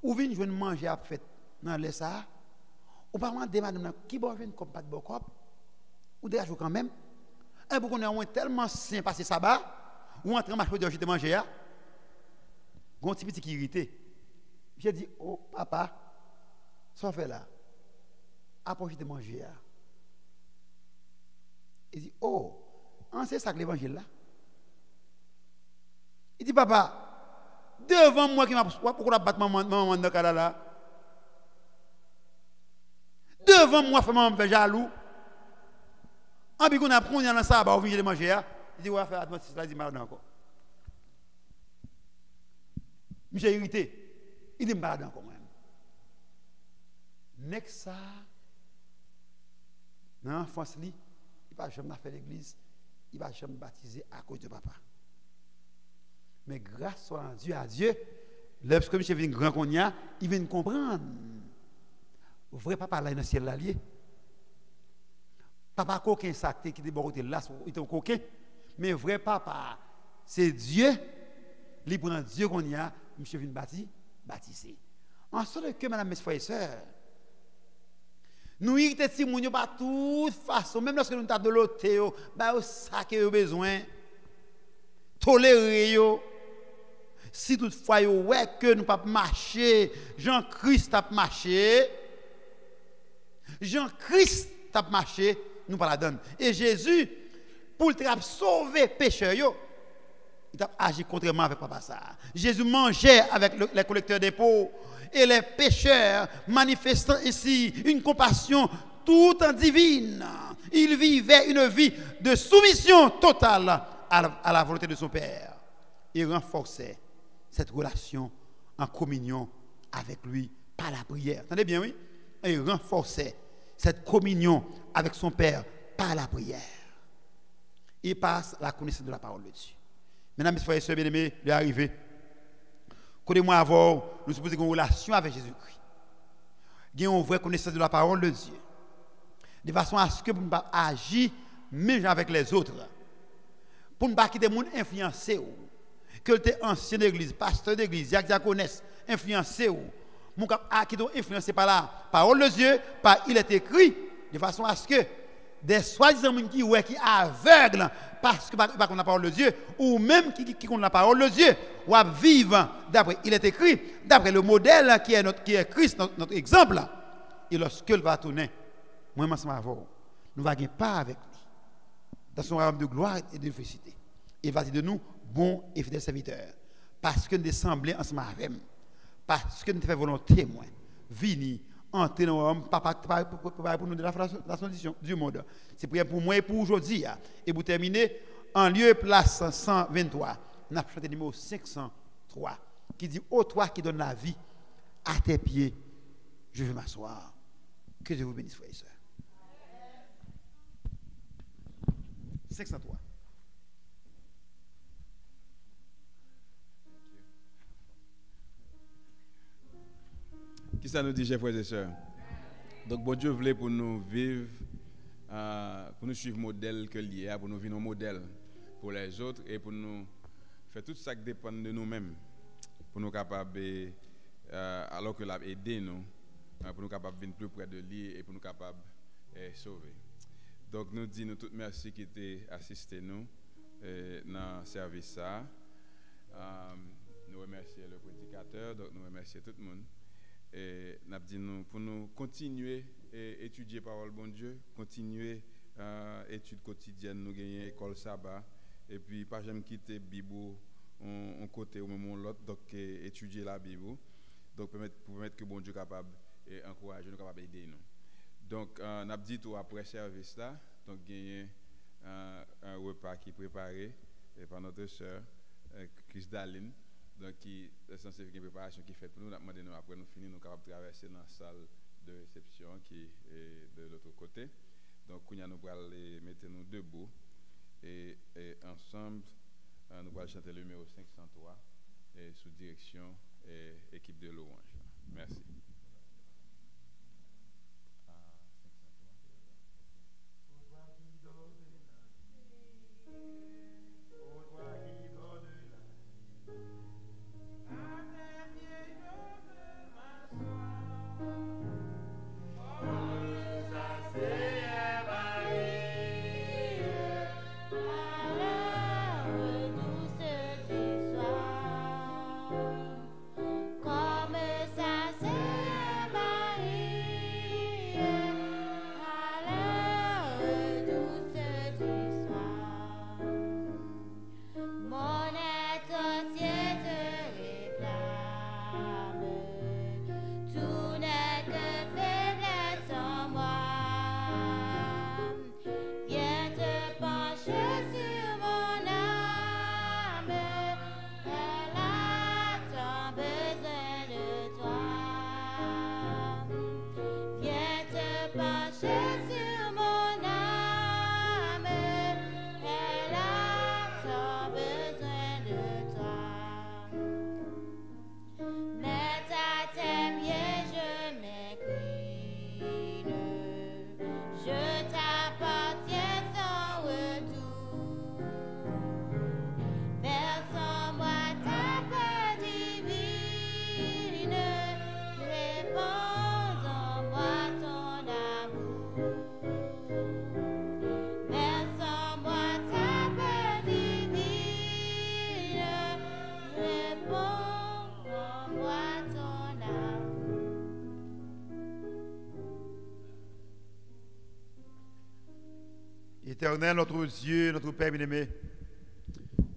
S6: Ou je veux manger à fait dans le ça? Ou pas demander madame qui va venir comme pas de bon cop? Ou déjà quand même? Et pour qu'on ait tellement sain passer sabbat, ou entrer en marche de jeter manger. Un petit qui irrité. J'ai dit, oh papa, ça fait là. Approche de manger. Il dit, oh, on sait ça que l'évangile là. Il dit, papa, devant moi qui m'a pourquoi battre maman dans le cas là. Devant moi, maman me fait jaloux. En plus, on a pris dans ça, on vient de manger. Il dit, on va faire attention, il dit, malade encore. Monsieur irrité, il dit malade encore même. Next ça, dans l'enfance, il ne va jamais faire l'église, il ne va jamais baptiser à cause de papa. Mais grâce à Dieu, lorsque monsieur vient grand qu'on y a, il vient comprendre. Vrai papa là dans le ciel là lié. Papa coquin sacté qui déborde là, il est coquin. Mais vrai papa, c'est Dieu. Il prend Dieu qu'on y a. Monsieur vient baptiser. En sorte que, madame, mes frères et sœurs, nous irritons si nous pas de toute façon, même lorsque nous avons de l'autre, bah, ça que nous avons besoin, tolérer. Si toutefois, ouais, que nous pas marcher, Jean-Christ a marché, Jean-Christ a marché, nous pas la donne. Et Jésus, pour le sauver pécheurs, il a agi contrairement avec papa ça. Jésus mangeait avec les collecteurs d'impôts et les pécheurs, manifestant ici une compassion tout en divine. Il vivait une vie de soumission totale à la volonté de son Père. Il renforçait cette relation en communion avec lui par la prière. Entendez bien, oui? Il renforçait cette communion avec son Père par la prière. Il passe la connaissance de la parole de Dieu. Mesdames, mes frères et sœurs bien-aimés, il est arrivé. Connaissez-moi avant, nous supposons une relation avec Jésus-Christ. Il y a une vraie connaissance de la parole de Dieu. De façon à ce que nous ne pas agir même avec les autres. Pour ne pas quitter le monde influencé. Que tu es ancien d'église, pasteur d'église, diaconesse, influencé. Mon cap qui est influencé par la parole de Dieu, par il est écrit, de façon à ce que des soi-disant qui aveugles parce que par la parole de Dieu, ou même qui connaissent la parole de Dieu, ou à vivre d'après, il est écrit, d'après le modèle qui est Christ, notre exemple. Et lorsqu'il va tourner, moi, je vais nous ne va pas avec lui, dans son royaume de gloire et de félicité. Il va dire de nous, bons et fidèles serviteurs, parce que nous semblons ensemble avec nous, parce que nous faisons volonté, moi, venir entrer dans Rome, pas pour nous de la solution du monde. C'est prière pour moi et pour aujourd'hui. Et pour terminer, en lieu et place 123, on a chanté le numéro 503, qui dit, ô toi qui donnes la vie, à tes pieds, je vais m'asseoir. Que Dieu vous bénisse, frères et sœurs. 503.
S1: Qui ça nous dit, chers frères et sœurs? Donc, bon Dieu voulait pour nous vivre, pour nous suivre le modèle que l'IA, pour nous vivre un modèle pour les autres et pour nous faire tout ça qui dépend de nous-mêmes, pour nous capables, alors que l'a aidé nous, pour nous capables de venir plus près de lui et pour nous capables de sauver. Donc, nous disons tout merci qui était assisté nous dans le service. Nous remercions le prédicateur, donc nous remercions tout le monde. Et nous disons pour nous continuer à étudier la parole de bon Dieu, continuer l'étude quotidienne, nous gagner école sabbat, et puis pas jamais quitter la Bible en côté au moment l'autre, donc étudier la Bible, donc pour permettre que bon Dieu soit capable et encourager nous, capable d'aider nous. Donc, nous avons dit tout après service là, donc gagner un repas qui est préparé par notre sœur Chris Daline. Donc, qui est censé faire une préparation qui est faite pour nous. Nous avons demandé, après nous finir, nous sommes capables de traverser dans la salle de réception qui est de l'autre côté. Donc, nous allons mettre nous debout et ensemble, nous allons chanter le numéro 503 sous direction et équipe de louange. Merci.
S6: Éternel, notre Dieu, notre Père bien-aimé,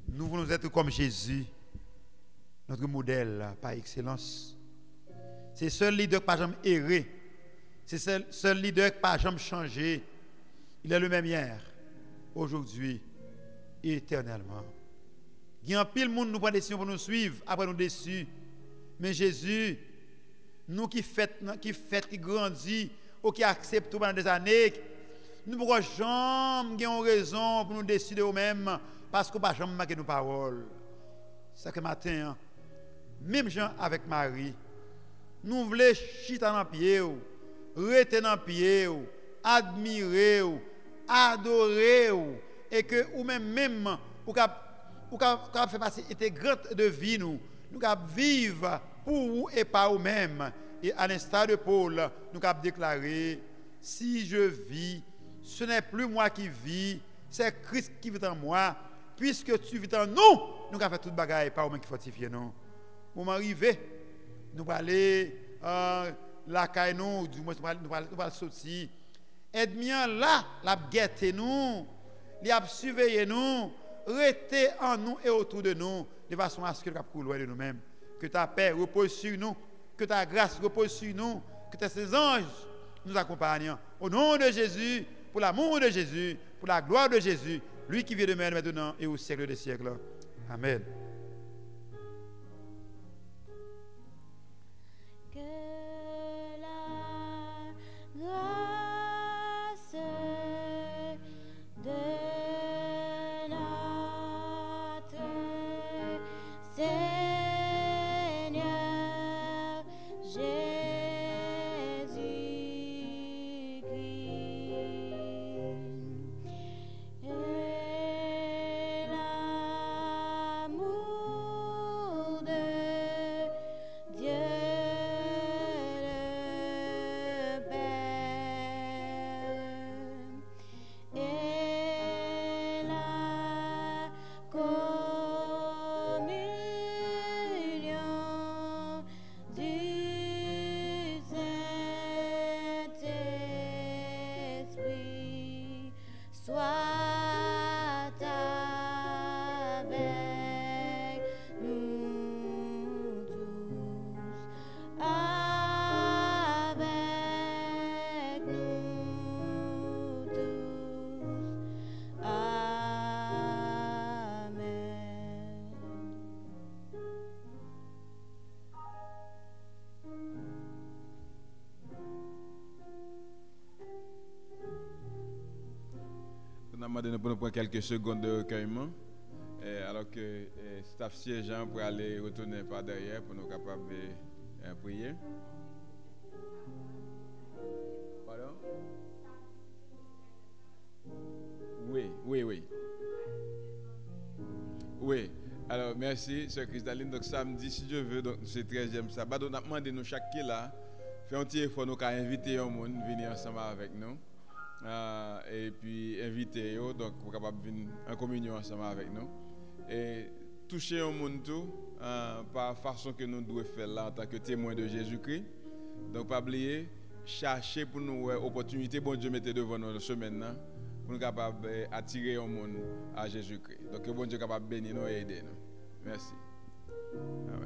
S6: nous voulons être comme Jésus, notre modèle par excellence. C'est seul leader qui n'a pas jamais erré. C'est seul leader qui n'a pas jamais changé. Il est le même hier, aujourd'hui et éternellement. Il y a un pile monde nous prend des décisions pour nous suivre, après nous déçus. Mais Jésus, nous qui fait, qui grandit, ou qui accepte tout pendant des années, nous ne pouvons jamais avoir raison pour nous décider nous-mêmes parce qu'on ne peut jamais marquer nos paroles. C'est que matin, même gens avec Marie, nous voulons chiter dans le pied, rester dans le pied, admirer, adorer, et que nous-mêmes, pour faire passer l'intégralité de vie, nous vivre pour vous et par vous-même. Et à l'instar de Paul, nous avons déclaré, si je vis, ce n'est plus moi qui vis, c'est Christ qui vit en moi. Puisque tu vis en nous, nous avons fait toute bagaille, pas au-même qui fortifie nous. Moment arrivé, nous allons aller la caille nous, du moins nous allons sortir. Aide-moi là, la guette nous, la surveiller nous, rester en nous et autour de nous, de façon à ce que nous puissions loin de nous-mêmes. Que ta paix repose sur nous, que ta grâce repose sur nous, que tes anges nous accompagnent. Au nom de Jésus, pour l'amour de Jésus, pour la gloire de Jésus, lui qui vit demain, maintenant et au siècle des siècles. Amen.
S2: Que la grâce de notre Seigneur Jésus-Christ et l'amour de Dieu le Père et la communion du Saint-Esprit soit avec nous tous, avec nous tous. Amen.
S1: On a demandé de nous prendre quelques secondes de recueillement, alors que staff siégeant pour aller retourner par derrière pour nous capables de prier. Pardon? Oui. Oui. Alors, merci, Sœur Cristaline. Donc, samedi, si Dieu veut, donc c'est 13e sabbat. Donc, on a demandé nous chaque qui là, faire un petit effort, nous inviter un monde venir ensemble avec nous. Et puis inviter eux, donc pour capable venir en communion ensemble avec nous. Et toucher un monde tout, par façon que nous devons faire là en tant que témoins de Jésus-Christ. Donc, pas oublier, chercher pour nous opportunité, bon Dieu mettez devant nous ce maintenant, pour nous capables d'attirer un monde à Jésus-Christ. Donc, bon Dieu capable de bénir nous et aider nous. Merci. Amen.